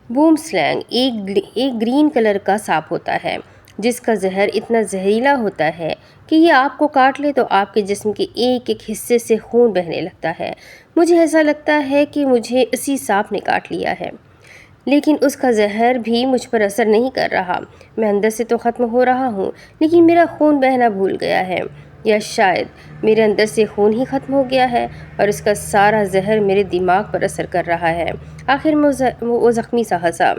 boomslang ایک گرین کلر کا سانپ ہوتا ہے۔ جس کا زہر اتنا زہریلا ہوتا ہے کہ یہ آپ کو کاٹ لے تو آپ کے جسم کے ایک ایک حصے سے خون بہنے لگتا ہے۔ مجھے ایسا لگتا ہے کہ مجھے اسی سانپ نے کاٹ لیا ہے، لیکن اس کا زہر بھی مجھ پر اثر نہیں کر رہا۔ میں اندر سے تو ختم ہو رہا ہوں، لیکن میرا خون بہنا بھول گیا ہے، یا شاید میرے اندر سے خون ہی ختم ہو گیا ہے اور اس کا سارا زہر میرے دماغ پر اثر کر رہا ہے۔ آخر میں وہ زخمی سا ہنسا۔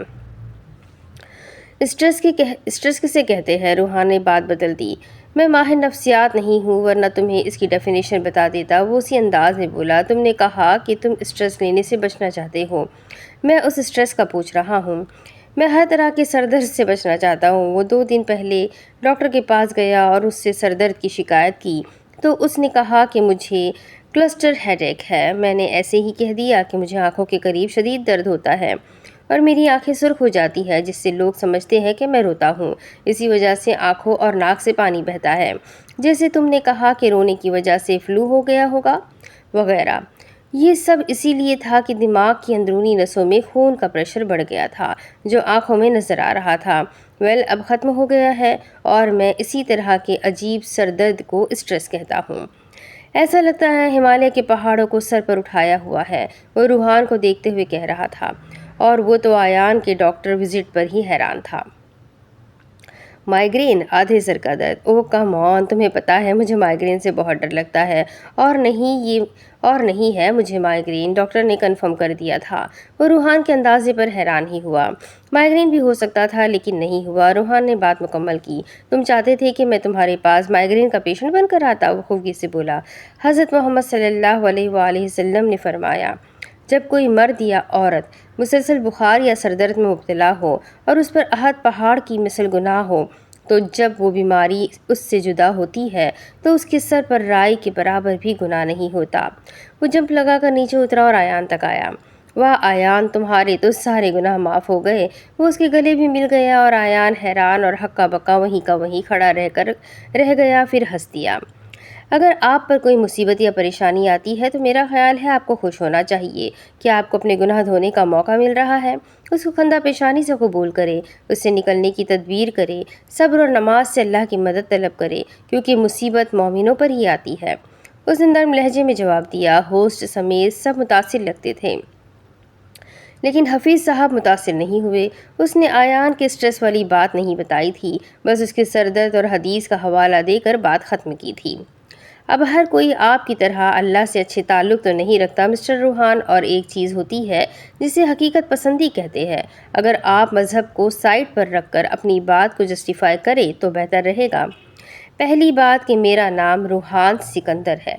اسٹریس کسے کہتے ہیں؟ روحان نے بات بدل دی۔ میں ماہر نفسیات نہیں ہوں، ورنہ تمہیں اس کی ڈیفینیشن بتا دیتا۔ وہ اسی انداز میں بولا، تم نے کہا کہ تم اسٹریس لینے سے بچنا چاہتے ہو، میں اس اسٹریس کا پوچھ رہا ہوں۔ میں ہر طرح کے سر درد سے بچنا چاہتا ہوں۔ وہ 2 دن پہلے ڈاکٹر کے پاس گیا اور اس سے سر درد کی شکایت کی تو اس نے کہا کہ مجھے کلسٹر ہیڈ ایک ہے۔ میں نے ایسے ہی کہہ دیا کہ مجھے آنکھوں کے قریب شدید درد ہوتا ہے اور میری آنکھیں سرخ ہو جاتی ہیں، جس سے لوگ سمجھتے ہیں کہ میں روتا ہوں، اسی وجہ سے آنکھوں اور ناک سے پانی بہتا ہے، جیسے تم نے کہا کہ رونے کی وجہ سے فلو ہو گیا ہوگا وغیرہ۔ یہ سب اسی لیے تھا کہ دماغ کی اندرونی نسوں میں خون کا پریشر بڑھ گیا تھا جو آنکھوں میں نظر آ رہا تھا۔ اب ختم ہو گیا ہے اور میں اسی طرح کے عجیب سر درد کو اسٹریس کہتا ہوں۔ ایسا لگتا ہے ہمالیہ کے پہاڑوں کو سر پر اٹھایا ہوا ہے، وہ روحان کو دیکھتے ہوئے کہہ رہا تھا، اور وہ تو آیان کے ڈاکٹر وزٹ پر ہی حیران تھا۔ مائیگرین، آدھے سر کا درد، اوہ کم آن، تمہیں پتہ ہے مجھے مائیگرین سے بہت ڈر لگتا ہے۔ اور نہیں ہے مجھے مائیگرین، ڈاکٹر نے کنفرم کر دیا تھا۔ وہ روحان کے اندازے پر حیران ہی ہوا۔ مائیگرین بھی ہو سکتا تھا لیکن نہیں ہوا۔ روحان نے بات مکمل کی، تم چاہتے تھے کہ میں تمہارے پاس مائیگرین کا پیشنٹ بن کر آتا؟ وہ خفگی سے بولا، حضرت محمد صلی اللہ علیہ وآلہ وسلم نے فرمایا، جب کوئی مرد یا عورت مسلسل بخار یا سر درد میں مبتلا ہو اور اس پر احد پہاڑ کی مثل گناہ ہو، تو جب وہ بیماری اس سے جدا ہوتی ہے تو اس کے سر پر رائی کے برابر بھی گناہ نہیں ہوتا۔ وہ جمپ لگا کر نیچے اترا اور آیان تک آیا۔ واہ آیان، تمہارے تو سارے گناہ معاف ہو گئے۔ وہ اس کے گلے بھی مل گیا اور آیان حیران اور ہکا بکا وہیں کا وہیں کھڑا رہ گیا، پھر ہنس دیا۔ اگر آپ پر کوئی مصیبت یا پریشانی آتی ہے تو میرا خیال ہے آپ کو خوش ہونا چاہیے کہ آپ کو اپنے گناہ دھونے کا موقع مل رہا ہے۔ اس کو خندہ پیشانی سے قبول کرے، اس سے نکلنے کی تدبیر کرے، صبر اور نماز سے اللہ کی مدد طلب کرے، کیونکہ مصیبت مومنوں پر ہی آتی ہے۔ اس نے نرم لہجے میں جواب دیا۔ ہوسٹ سمیت سب متاثر لگتے تھے، لیکن حفیظ صاحب متاثر نہیں ہوئے۔ اس نے آیان کے اسٹریس والی بات نہیں بتائی تھی، بس اس کے سر درد اور حدیث کا حوالہ دے کر بات ختم کی تھی۔ اب ہر کوئی آپ کی طرح اللہ سے اچھے تعلق تو نہیں رکھتا مسٹر روحان، اور ایک چیز ہوتی ہے جسے حقیقت پسندی کہتے ہیں۔ اگر آپ مذہب کو سائڈ پر رکھ کر اپنی بات کو جسٹیفائی کریں تو بہتر رہے گا۔ پہلی بات کہ میرا نام روحان سکندر ہے۔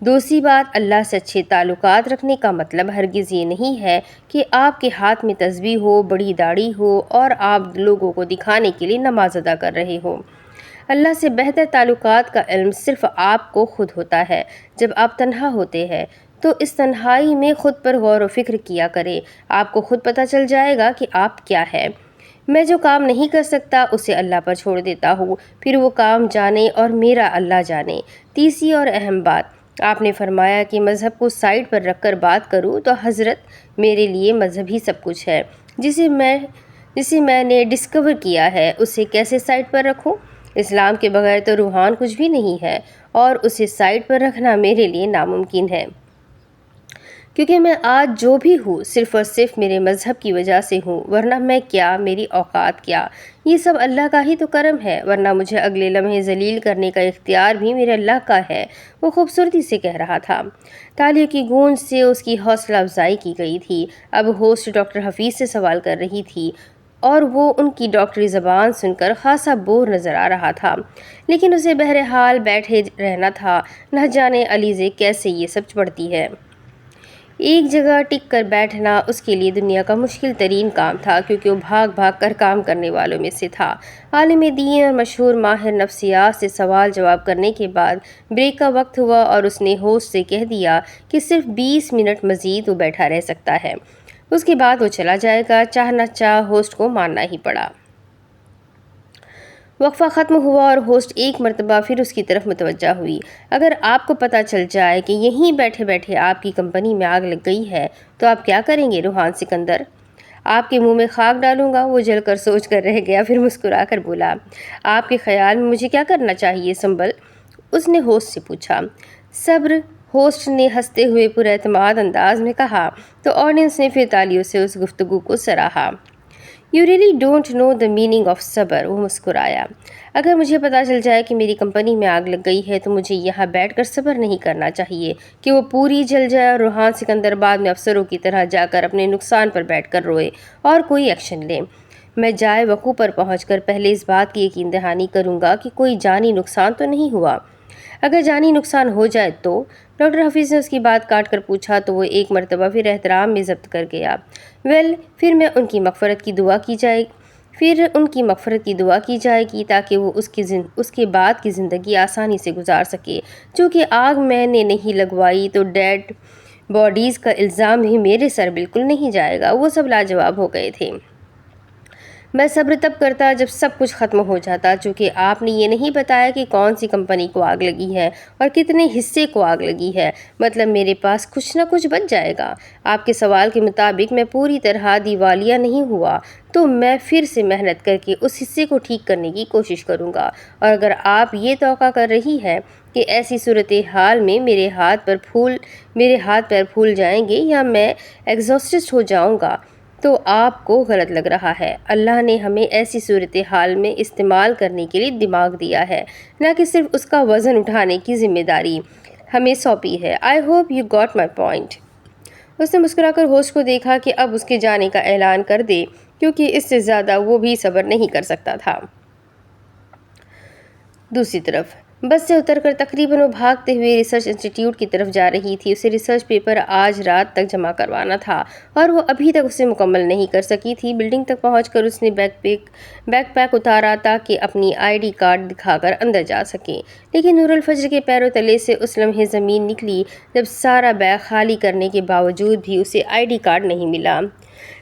دوسری بات، اللہ سے اچھے تعلقات رکھنے کا مطلب ہرگز یہ نہیں ہے کہ آپ کے ہاتھ میں تسبیح ہو، بڑی داڑھی ہو اور آپ لوگوں کو دکھانے کے لیے نماز ادا کر رہے ہو۔ اللہ سے بہتر تعلقات کا علم صرف آپ کو خود ہوتا ہے۔ جب آپ تنہا ہوتے ہیں تو اس تنہائی میں خود پر غور و فکر کیا کریں، آپ کو خود پتہ چل جائے گا کہ آپ کیا ہے۔ میں جو کام نہیں کر سکتا اسے اللہ پر چھوڑ دیتا ہوں، پھر وہ کام جانے اور میرا اللہ جانے۔ تیسری اور اہم بات، آپ نے فرمایا کہ مذہب کو سائڈ پر رکھ کر بات کروں، تو حضرت میرے لیے مذہب ہی سب کچھ ہے، جسے میں نے ڈسکور کیا ہے، اسے کیسے سائڈ پر رکھوں؟ اسلام کے بغیر تو روحان کچھ بھی نہیں ہے، اور اسے سائڈ پر رکھنا میرے لیے ناممکن ہے، کیونکہ میں آج جو بھی ہوں صرف اور صرف میرے مذہب کی وجہ سے ہوں، ورنہ میں کیا، میری اوقات کیا، یہ سب اللہ کا ہی تو کرم ہے، ورنہ مجھے اگلے لمحے ذلیل کرنے کا اختیار بھی میرے اللہ کا ہے۔ وہ خوبصورتی سے کہہ رہا تھا۔ تالیوں کی گونج سے اس کی حوصلہ افزائی کی گئی تھی۔ اب ہوسٹ ڈاکٹر حفیظ سے سوال کر رہی تھی اور وہ ان کی ڈاکٹری زبان سن کر خاصا بور نظر آ رہا تھا، لیکن اسے بہرحال بیٹھے رہنا تھا، نہ جانے علیزے کیسے یہ سب پڑھتی ہے۔ ایک جگہ ٹک کر بیٹھنا اس کے لیے دنیا کا مشکل ترین کام تھا، کیونکہ وہ بھاگ بھاگ کر کام کرنے والوں میں سے تھا۔ عالم دین اور مشہور ماہر نفسیات سے سوال جواب کرنے کے بعد بریک کا وقت ہوا اور اس نے ہوسٹ سے کہہ دیا کہ صرف 20 منٹ مزید وہ بیٹھا رہ سکتا ہے، اس کے بعد وہ چلا جائے گا۔ چاہ نہ چاہ ہوسٹ کو ماننا ہی پڑا۔ وقفہ ختم ہوا اور ہوسٹ ایک مرتبہ پھر اس کی طرف متوجہ ہوئی۔ اگر آپ کو پتہ چل جائے کہ یہیں بیٹھے بیٹھے آپ کی کمپنی میں آگ لگ گئی ہے تو آپ کیا کریں گے روحان سکندر؟ آپ کے منہ میں خاک ڈالوں گا؟ وہ جل کر سوچ کر رہ گیا، پھر مسکرا کر بولا، آپ کے خیال میں مجھے کیا کرنا چاہیے سنبل؟ اس نے ہوسٹ سے پوچھا۔ صبر، ہوسٹ نے ہنستے ہوئے پر اعتماد انداز میں کہا، تو آڈینس نے پھر تالیوں سے اس گفتگو کو سراہا۔ You really don't know the meaning of صبر، وہ مسکرایا۔ اگر مجھے پتہ چل جائے کہ میری کمپنی میں آگ لگ گئی ہے تو مجھے یہاں بیٹھ کر صبر نہیں کرنا چاہیے کہ وہ پوری جل جائے اور روحان سکندر بعد میں افسروں کی طرح جا کر اپنے نقصان پر بیٹھ کر روئے اور کوئی ایکشن لے۔ میں جائے وقوع پر پہنچ کر پہلے اس بات کی یقین دہانی کروں گا کہ کوئی جانی نقصان تو نہیں ہوا۔ اگر جانی نقصان ہو جائے تو؟ ڈاکٹر حفیظ نے اس کی بات کاٹ کر پوچھا تو وہ ایک مرتبہ پھر احترام میں ضبط کر گیا۔ پھر ان کی مغفرت کی دعا کی جائے گی تاکہ وہ اس کے بعد کی زندگی آسانی سے گزار سکے۔ چونکہ آگ میں نے نہیں لگوائی تو ڈیڈ باڈیز کا الزام بھی میرے سر بالکل نہیں جائے گا۔ وہ سب لاجواب ہو گئے تھے۔ میں صبر تب کرتا جب سب کچھ ختم ہو جاتا، چونکہ آپ نے یہ نہیں بتایا کہ کون سی کمپنی کو آگ لگی ہے اور کتنے حصے کو آگ لگی ہے۔ مطلب میرے پاس کچھ نہ کچھ بچ جائے گا۔ آپ کے سوال کے مطابق میں پوری طرح دیوالیہ نہیں ہوا تو میں پھر سے محنت کر کے اس حصے کو ٹھیک کرنے کی کوشش کروں گا، اور اگر آپ یہ توقع کر رہی ہیں کہ ایسی صورتحال میں میرے ہاتھ پیر پھول جائیں گے یا میں ایگزاسٹڈ ہو جاؤں گا تو آپ کو غلط لگ رہا ہے۔ اللہ نے ہمیں ایسی صورتحال میں استعمال کرنے کے لیے دماغ دیا ہے، نہ کہ صرف اس کا وزن اٹھانے کی ذمہ داری ہمیں سونپی ہے۔ I hope you got my point۔ اس نے مسکرا کر ہوسٹ کو دیکھا کہ اب اس کے جانے کا اعلان کر دے، کیونکہ اس سے زیادہ وہ بھی صبر نہیں کر سکتا تھا۔ دوسری طرف بس سے اتر کر تقریباً وہ بھاگتے ہوئے ریسرچ انسٹی ٹیوٹ کی طرف جا رہی تھی۔ اسے ریسرچ پیپر آج رات تک جمع کروانا تھا اور وہ ابھی تک اسے مکمل نہیں کر سکی تھی۔ بلڈنگ تک پہنچ کر اس نے بیک پیک اتارا تاکہ اپنی ID کارڈ دکھا کر اندر جا سکے، لیکن نور الفجر کے پیروں تلے سے اس لمحے زمین نکلی جب سارا بیگ خالی کرنے کے باوجود بھی اسے ID کارڈ نہیں ملا۔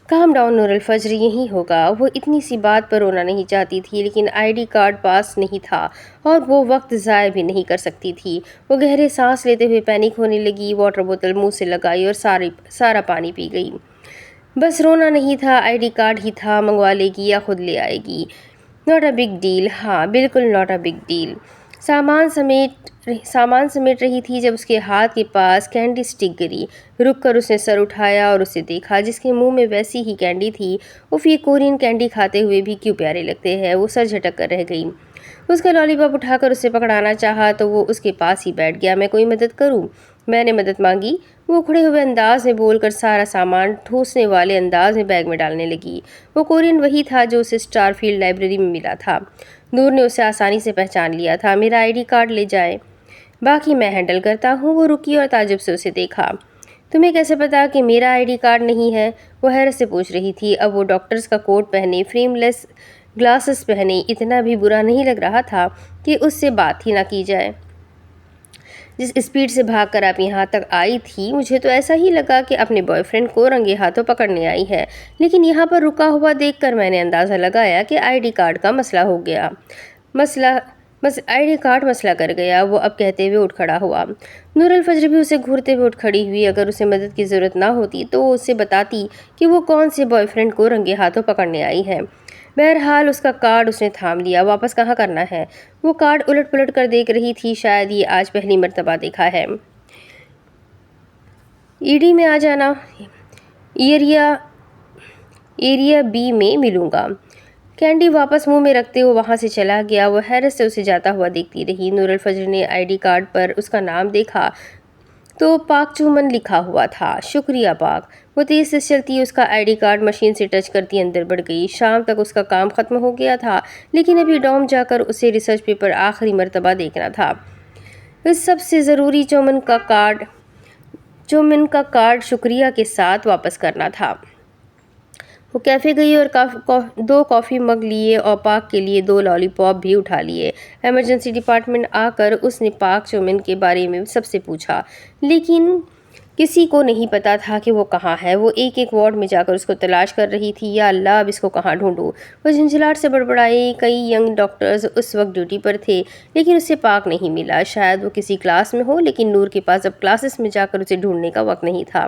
کام ڈاؤن نور الفجر، یہی ہوگا۔ وہ اتنی سی بات پر رونا نہیں چاہتی تھی، لیکن ID کارڈ پاس نہیں تھا اور وہ وقت ضائع بھی نہیں کر سکتی تھی۔ وہ گہرے سانس لیتے ہوئے پینک ہونے لگی، واٹر بوتل منہ سے لگائی اور سارا پانی پی گئی۔ بس رونا نہیں تھا، ID کارڈ ہی تھا، منگوا لے گی یا خود لے آئے گی۔ ناٹ اے بگ ڈیل، ہاں بالکل ناٹ اے بگ ڈیل۔ سامان سمیٹ رہی تھی جب اس کے ہاتھ کے پاس کینڈی سٹک گری۔ رک کر اس نے سر اٹھایا اور اسے دیکھا جس کے منہ میں ویسی ہی کینڈی تھی۔ اف، یہ کورین کینڈی کھاتے ہوئے بھی کیوں پیارے لگتے ہیں۔ وہ سر جھٹک کر رہ گئی۔ اس کا لالی پاپ اٹھا کر اسے پکڑانا چاہا تو وہ اس کے پاس ہی بیٹھ گیا۔ میں کوئی مدد کروں؟ میں نے مدد مانگی، وہ اکھڑے ہوئے انداز میں بول کر سارا سامان ٹھوسنے والے انداز میں بیگ میں ڈالنے لگی۔ وہ کورین وہی تھا جو اسے اسٹار فیلڈ لائبریری میں ملا تھا۔ نور نے اسے آسانی سے پہچان لیا تھا۔ میرا ID کارڈ لے جائے، باقی میں ہینڈل کرتا ہوں۔ وہ رکی اور تعجب سے اسے دیکھا۔ تمہیں کیسے پتا کہ میرا ID کارڈ نہیں ہے؟ وہ حیرت سے پوچھ رہی تھی۔ اب وہ ڈاکٹرز کا کوٹ پہنے، فریم لیس گلاسز پہنے اتنا بھی برا نہیں لگ رہا تھا کہ اس سے بات ہی نہ کی جائے۔ جس اسپیڈ سے بھاگ کر آپ یہاں تک آئی تھی، مجھے تو ایسا ہی لگا کہ اپنے بوائے فرینڈ کو رنگے ہاتھوں پکڑنے آئی ہے، لیکن یہاں پر رکا ہوا دیکھ کر میں نے اندازہ لگایا کہ ID کارڈ کا مسئلہ ہو گیا۔ ID کارڈ مسئلہ کر گیا، وہ اب کہتے ہوئے اٹھ کھڑا ہوا۔ نور الفجر بھی اسے گھورتے ہوئے اٹھ کھڑی ہوئی۔ اگر اسے مدد کی ضرورت نہ ہوتی تو وہ اسے بتاتی کہ وہ کون سے بوائے فرینڈ کو رنگے ہاتھوں پکڑنے آئی ہے۔ بہرحال اس کا کارڈ اس نے تھام لیا۔ واپس کہاں کرنا ہے؟ وہ کارڈ الٹ پلٹ کر دیکھ رہی تھی۔ شاید یہ آج پہلی مرتبہ دیکھا ہے۔ ED میں آ جانا، ایریا B میں ملوں گا۔ کینڈی واپس منہ میں رکھتے ہوئے وہاں سے چلا گیا۔ وہ حیرت سے اسے جاتا ہوا دیکھتی رہی۔ نور الفجر نے ID کارڈ پر اس کا نام دیکھا تو پاک چومن لکھا ہوا تھا۔ شکریہ پاک۔ وہ تیز سے چلتی اس کا ID کارڈ مشین سے ٹچ کرتی اندر بڑھ گئی۔ شام تک اس کا کام ختم ہو گیا تھا، لیکن ابھی ڈوم جا کر اسے ریسرچ پیپر آخری مرتبہ دیکھنا تھا۔ اس سب سے ضروری چومن کا کارڈ شکریہ کے ساتھ واپس کرنا تھا۔ وہ کیفے گئی اور 2 کافی مگ لیے اور پاک کے لیے 2 لالی پاپ بھی اٹھا لیے۔ ایمرجنسی ڈپارٹمنٹ آ کر اس نے پاک چومن کے بارے میں سب سے پوچھا، لیکن کسی کو نہیں پتا تھا کہ وہ کہاں ہے۔ وہ ایک وارڈ میں جا کر اس کو تلاش کر رہی تھی۔ یا اللہ، اب اس کو کہاں ڈھونڈوں؟ وہ جھنجھلاہٹ سے بڑبڑائی۔ کئی ینگ ڈاکٹرز اس وقت ڈیوٹی پر تھے، لیکن اسے پاک نہیں ملا۔ شاید وہ کسی کلاس میں ہو، لیکن نور کے پاس اب کلاسز میں جا کر اسے ڈھونڈنے کا وقت نہیں تھا۔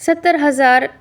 70,000,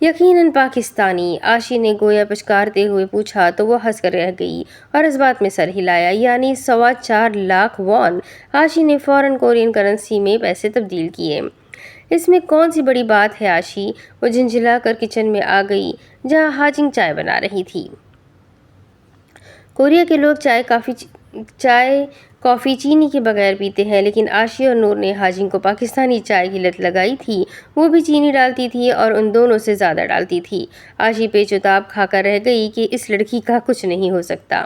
یقیناً پاکستانی، آشی نے گویا پچکارتے ہوئے پوچھا تو وہ ہنس کر رہ گئی اور اس بات میں سر ہلایا۔ یعنی 4.25 لاکھ وون۔ آشی نے فوراً کورین کرنسی میں پیسے تبدیل کیے۔ اس میں کون سی بڑی بات ہے آشی؟ وہ جھنجھلا کر کچن میں آ گئی جہاں ہاجنگ چائے بنا رہی تھی۔ کوریا کے لوگ چائے کافی چینی کے بغیر پیتے ہیں، لیکن آشی اور نور نے ہاجنگ کو پاکستانی چائے کی لت لگائی تھی۔ وہ بھی چینی ڈالتی تھی اور ان دونوں سے زیادہ ڈالتی تھی۔ آشی پیچ و تاب کھا کر رہ گئی کہ اس لڑکی کا کچھ نہیں ہو سکتا۔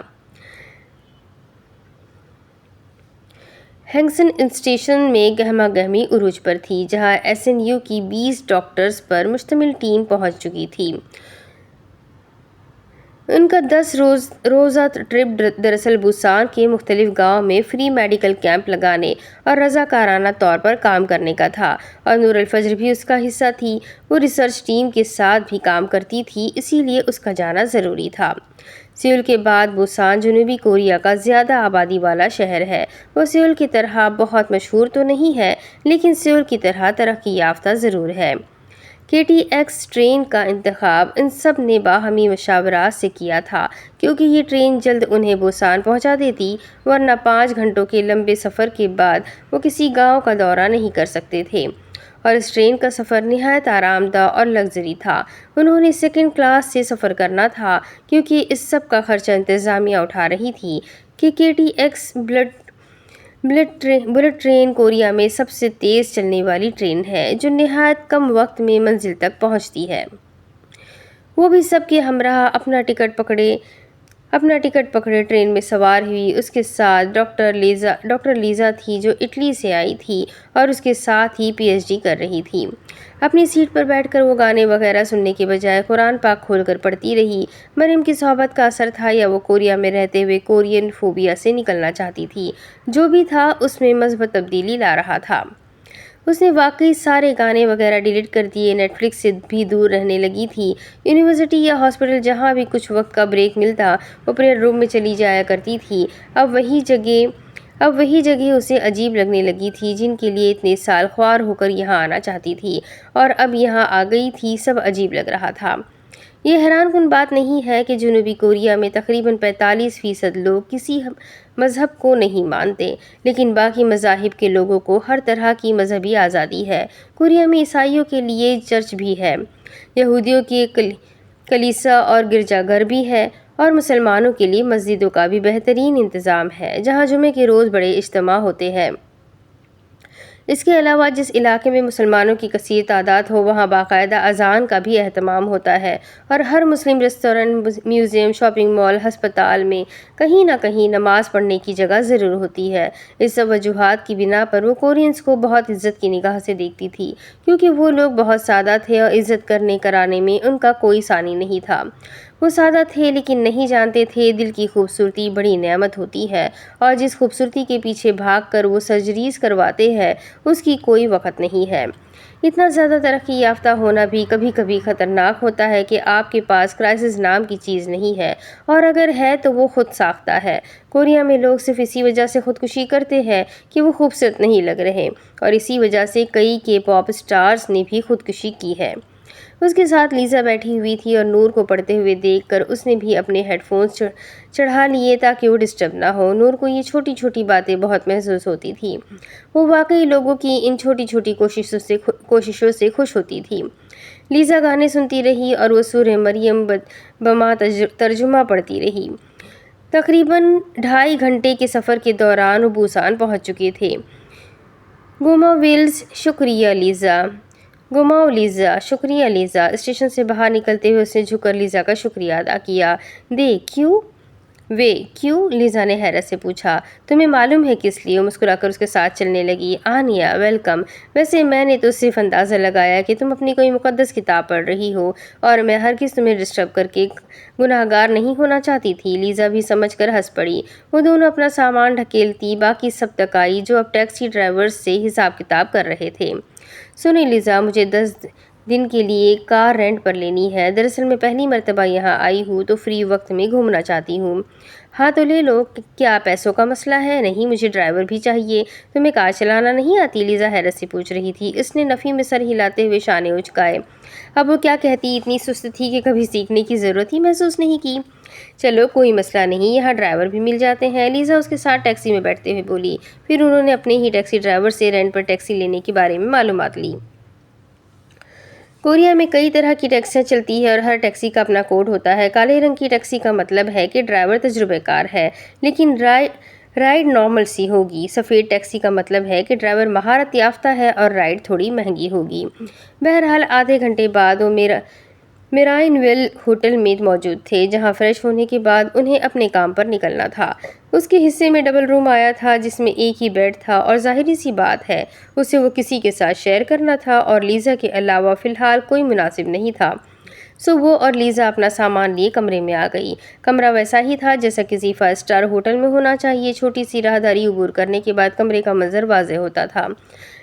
ہینگسن اسٹیشن میں گہما گہمی عروج پر تھی، جہاں SNU کی 20 ڈاکٹرز پر مشتمل ٹیم پہنچ چکی تھی۔ ان کا 10 روزہ ٹرپ دراصل بوسان کے مختلف گاؤں میں فری میڈیکل کیمپ لگانے اور رضاکارانہ طور پر کام کرنے کا تھا، اور نور الفجر بھی اس کا حصہ تھی۔ وہ ریسرچ ٹیم کے ساتھ بھی کام کرتی تھی، اسی لیے اس کا جانا ضروری تھا۔ سیول کے بعد بوسان جنوبی کوریا کا زیادہ آبادی والا شہر ہے۔ وہ سیول کی طرح بہت مشہور تو نہیں ہے، لیکن سیول کی طرح ترقی یافتہ ضرور ہے۔ KTX ٹرین کا انتخاب ان سب نے باہمی مشاورات سے کیا تھا، کیونکہ یہ ٹرین جلد انہیں بوسان پہنچا دیتی، ورنہ 5 گھنٹوں کے لمبے سفر کے بعد وہ کسی گاؤں کا دورہ نہیں کر سکتے تھے۔ اور اس ٹرین کا سفر نہایت آرام دہ اور لگژری تھا۔ انہوں نے 2nd کلاس سے سفر کرنا تھا، کیونکہ اس سب کا خرچہ انتظامیہ اٹھا رہی تھی کہ KTX بلٹ ٹرین کوریا میں سب سے تیز چلنے والی ٹرین ہے، جو نہایت کم وقت میں منزل تک پہنچتی ہے۔ وہ بھی سب کے ہمراہ اپنا ٹکٹ پکڑے ٹرین میں سوار ہوئی۔ اس کے ساتھ ڈاکٹر لیزا تھی، جو اٹلی سے آئی تھی اور اس کے ساتھ ہی PhD کر رہی تھی۔ اپنی سیٹ پر بیٹھ کر وہ گانے وغیرہ سننے کے بجائے قرآن پاک کھول کر پڑھتی رہی۔ مریم کی صحبت کا اثر تھا، یا وہ کوریا میں رہتے ہوئے کورین فوبیا سے نکلنا چاہتی تھی؟ جو بھی تھا، اس میں مثبت تبدیلی لا رہا تھا۔ اس نے واقعی سارے گانے وغیرہ ڈیلیٹ کر دیے، نیٹ فلکس سے بھی دور رہنے لگی تھی۔ یونیورسٹی یا ہاسپٹل جہاں بھی کچھ وقت کا بریک ملتا، وہ پریئر روم میں چلی جایا کرتی تھی۔ اب وہی جگہ اسے عجیب لگنے لگی تھی، جن کے لیے اتنے سال خوار ہو کر یہاں آنا چاہتی تھی، اور اب یہاں آ گئی تھی، سب عجیب لگ رہا تھا۔ یہ حیران کن بات نہیں ہے کہ جنوبی کوریا میں تقریباً 45% لوگ کسی مذہب کو نہیں مانتے، لیکن باقی مذاہب کے لوگوں کو ہر طرح کی مذہبی آزادی ہے۔ کوریا میں عیسائیوں کے لیے چرچ بھی ہے، یہودیوں کے کلیسا اور گرجا گھر بھی ہے، اور مسلمانوں کے لیے مسجدوں کا بھی بہترین انتظام ہے، جہاں جمعے کے روز بڑے اجتماع ہوتے ہیں۔ اس کے علاوہ جس علاقے میں مسلمانوں کی کثیر تعداد ہو، وہاں باقاعدہ اذان کا بھی اہتمام ہوتا ہے، اور ہر مسلم ریستوران، میوزیم، شاپنگ مال، ہسپتال میں کہیں نہ کہیں نماز پڑھنے کی جگہ ضرور ہوتی ہے۔ اس سب وجوہات کی بنا پر وہ کورینز کو بہت عزت کی نگاہ سے دیکھتی تھی، کیونکہ وہ لوگ بہت سادہ تھے اور عزت کرنے کرانے میں ان کا کوئی ثانی نہیں تھا۔ وہ سادہ تھے، لیکن نہیں جانتے تھے دل کی خوبصورتی بڑی نعمت ہوتی ہے، اور جس خوبصورتی کے پیچھے بھاگ کر وہ سرجریز کرواتے ہیں، اس کی کوئی وقت نہیں ہے۔ اتنا زیادہ ترقی یافتہ ہونا بھی کبھی کبھی خطرناک ہوتا ہے کہ آپ کے پاس کرائسس نام کی چیز نہیں ہے، اور اگر ہے تو وہ خود ساختہ ہے۔ کوریا میں لوگ صرف اسی وجہ سے خودکشی کرتے ہیں کہ وہ خوبصورت نہیں لگ رہے، اور اسی وجہ سے کئی K-pop اسٹارز نے بھی خودکشی کی ہے۔ اس کے ساتھ لیزا بیٹھی ہوئی تھی، اور نور کو پڑھتے ہوئے دیکھ کر اس نے بھی اپنے ہیڈ فونز چڑھا لیے تاکہ وہ ڈسٹرب نہ ہو۔ نور کو یہ چھوٹی چھوٹی باتیں بہت محسوس ہوتی تھیں۔ وہ واقعی لوگوں کی ان چھوٹی چھوٹی کوششوں سے خوش ہوتی تھی۔ لیزا گانے سنتی رہی اور وہ سورہ مریم بما ترجمہ پڑھتی رہی۔ تقریباً 2.5 گھنٹے کے سفر کے دوران وہ بوسان پہنچ چکے تھے۔ گوماؤ لیزا، شکریہ لیزا۔ اسٹیشن سے باہر نکلتے ہوئے اس نے جھک کر لیزا کا شکریہ ادا کیا۔ کیوں؟ لیزا نے حیرت سے پوچھا۔ تمہیں معلوم ہے کس لیے؟ وہ مسکرا کر اس کے ساتھ چلنے لگی۔ آنیا، ویلکم۔ ویسے میں نے تو صرف اندازہ لگایا کہ تم اپنی کوئی مقدس کتاب پڑھ رہی ہو، اور میں ہرگز تمہیں ڈسٹرب کر کے گناہ گار نہیں ہونا چاہتی تھی۔ لیزا بھی سمجھ کر ہنس پڑی۔ وہ دونوں اپنا سامان ڈھکیلتی باقی سب تک آئی، جو اب ٹیکسی ڈرائیورز سے حساب کتاب کر رہے تھے۔ سنیں لیزا، مجھے 10 دن کے لیے کار رینٹ پر لینی ہے۔ دراصل میں پہلی مرتبہ یہاں آئی ہوں تو فری وقت میں گھومنا چاہتی ہوں۔ ہاں تو لے لو، کیا پیسوں کا مسئلہ ہے؟ نہیں، مجھے ڈرائیور بھی چاہیے۔ تمہیں کار چلانا نہیں آتی؟ لیزا حیرت سے پوچھ رہی تھی۔ اس نے نفی میں سر ہلاتے ہوئے شانے اچکائے۔ اب وہ کیا کہتی، اتنی سست تھی کہ کبھی سیکھنے کی ضرورت ہی محسوس نہیں کی۔ چلو کوئی مسئلہ نہیں، یہاں ڈرائیور بھی مل جاتے ہیں، لیزا اس کے ساتھ ٹیکسی میں بیٹھتے ہوئے بولی۔ پھر انہوں نے اپنے ہی ٹیکسی ڈرائیور سے رینٹ پر ٹیکسی لینے کے بارے میں معلومات لی۔ کوریا میں کئی طرح کی ٹیکسیاں چلتی ہیں اور ہر ٹیکسی کا اپنا کوڈ ہوتا ہے۔ کالے رنگ کی ٹیکسی کا مطلب ہے کہ ڈرائیور تجربہ کار ہے لیکن رائڈ نارمل سی ہوگی۔ سفید ٹیکسی کا مطلب ہے کہ ڈرائیور مہارت یافتہ ہے اور رائڈ تھوڑی مہنگی ہوگی۔ بہرحال آدھے گھنٹے بعد وہ میرائن ویل ہوٹل میں موجود تھے جہاں فریش ہونے کے بعد انہیں اپنے کام پر نکلنا تھا۔ اس کے حصے میں ڈبل روم آیا تھا جس میں ایک ہی بیڈ تھا اور ظاہری سی بات ہے اسے وہ کسی کے ساتھ شیئر کرنا تھا اور لیزا کے علاوہ فی الحال کوئی مناسب نہیں تھا۔ سو وہ اور لیزا اپنا سامان لیے کمرے میں آ گئی۔ کمرہ ویسا ہی تھا جیسا کسی 5 اسٹار ہوٹل میں ہونا چاہیے۔ چھوٹی سی راہداری عبور کرنے کے بعد کمرے کا منظر واضح ہوتا تھا۔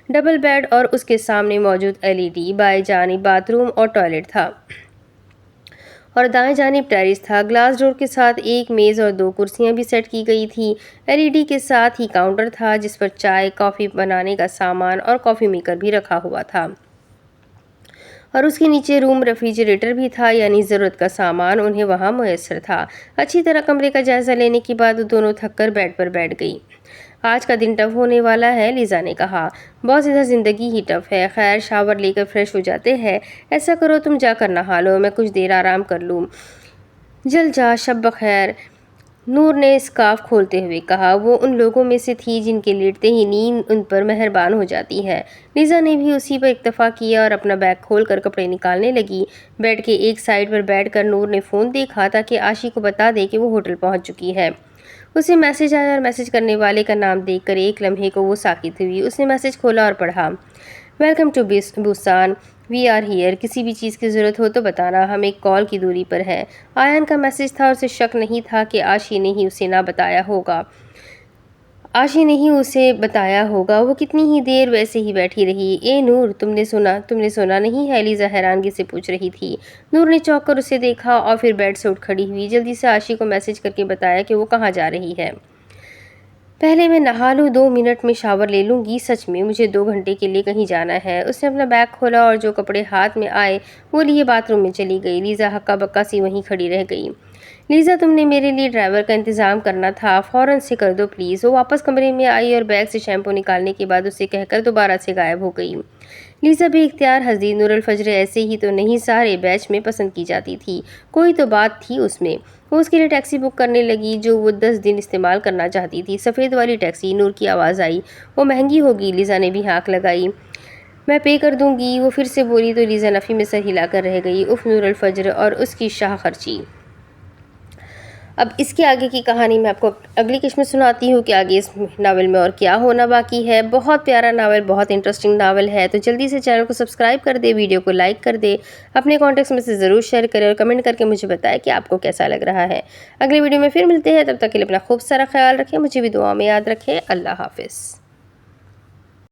ڈبل بیڈ اور اس کے سامنے موجود LED، بائیں جانب باتھ روم اور ٹوائلٹ تھا اور دائیں جانب ٹیرس تھا۔ گلاس ڈور کے ساتھ ایک میز اور 2 کرسیاں بھی سیٹ کی گئی تھی۔ LED کے ساتھ ہی کاؤنٹر تھا جس پر چائے، کافی بنانے کا سامان اور کافی میکر بھی رکھا ہوا تھا اور اس کے نیچے روم ریفریجریٹر بھی تھا، یعنی ضرورت کا سامان انہیں وہاں میسر تھا۔ اچھی طرح کمرے کا جائزہ لینے کے بعد وہ دونوں تھک کر بیڈ پر بیٹھ گئی۔ آج کا دن ٹف ہونے والا ہے، لیزا نے کہا۔ بہت زیادہ زندگی ہی ٹف ہے۔ خیر، شاور لے کر فریش ہو جاتے ہیں۔ ایسا کرو تم جا کر نہا لو، میں کچھ دیر آرام کر لوں۔ جل جا، شب بخیر، نور نے اسکارف کھولتے ہوئے کہا۔ وہ ان لوگوں میں سے تھی جن کے لیٹتے ہی نیند ان پر مہربان ہو جاتی ہے۔ لیزا نے بھی اسی پر اکتفا کیا اور اپنا بیگ کھول کر کپڑے نکالنے لگی۔ بیڈ کے ایک سائیڈ پر بیٹھ کر نور نے فون دیکھا تاکہ عاشی کو بتا دے کہ وہ ہوٹل پہنچ چکی ہے۔ اسے میسج آیا اور میسج کرنے والے کا نام دیکھ کر ایک لمحے کو وہ ساکت ہوئی۔ اس نے میسج کھولا اور پڑھا، welcome to Busan, we are here, کسی بھی چیز کی ضرورت ہو تو بتانا، ہم ایک کال کی دوری پر ہیں۔ آیان کا میسج تھا اور اسے شک نہیں تھا کہ عاشی نے ہی اسے بتایا ہوگا۔ وہ کتنی ہی دیر ویسے ہی بیٹھی رہی۔ اے نور، تم نے سنا نہیں ہے؟ لیزا حیرانگی سے پوچھ رہی تھی۔ نور نے چونک کر اسے دیکھا اور پھر بیڈ سے اٹھ کھڑی ہوئی۔ جلدی سے عاشی کو میسج کر کے بتایا کہ وہ کہاں جا رہی ہے۔ پہلے میں نہا لوں، 2 منٹ میں شاور لے لوں گی، سچ میں مجھے 2 گھنٹے کے لیے کہیں جانا ہے۔ اس نے اپنا بیگ کھولا اور جو کپڑے ہاتھ میں آئے وہ لیے باتھ روم میں چلی گئی۔ لیزا ہکا بکا سی وہیں کھڑی رہ گئی۔ لیزا، تم نے میرے لیے ڈرائیور کا انتظام کرنا تھا، فوراً سے کر دو پلیز۔ وہ واپس کمرے میں آئی اور بیگ سے شیمپو نکالنے کے بعد اسے کہہ کر دوبارہ سے غائب ہو گئی۔ لیزا بے اختیار ہنسی۔ نور الفجر ایسے ہی تو نہیں سارے بیچ میں پسند کی جاتی تھی، کوئی تو بات تھی اس میں۔ وہ اس کے لیے ٹیکسی بک کرنے لگی جو وہ 10 دن استعمال کرنا چاہتی تھی۔ سفید والی ٹیکسی۔ نور کی آواز آئی، وہ مہنگی ہوگی۔ لیزا نے بھی ہانک لگائی، میں پے کر دوں گی۔ وہ پھر سے بولی تو لیزا نفی میں سر ہلا کر رہ گئی۔ اف، نور الفجر اور اس کی شاہ خرچی۔ اب اس کے آگے کی کہانی میں آپ کو اگلی قسط میں سناتی ہوں کہ آگے اس ناول میں اور کیا ہونا باقی ہے۔ بہت پیارا ناول، بہت انٹرسٹنگ ناول ہے، تو جلدی سے چینل کو سبسکرائب کر دے، ویڈیو کو لائک کر دے، اپنے کانٹیکٹس میں سے ضرور شیئر کرے اور کمنٹ کر کے مجھے بتائے کہ آپ کو کیسا لگ رہا ہے۔ اگلے ویڈیو میں پھر ملتے ہیں، تب تک کے لیے اپنا خوب سارا خیال رکھیں، مجھے بھی دعا میں یاد رکھیں۔ اللہ حافظ۔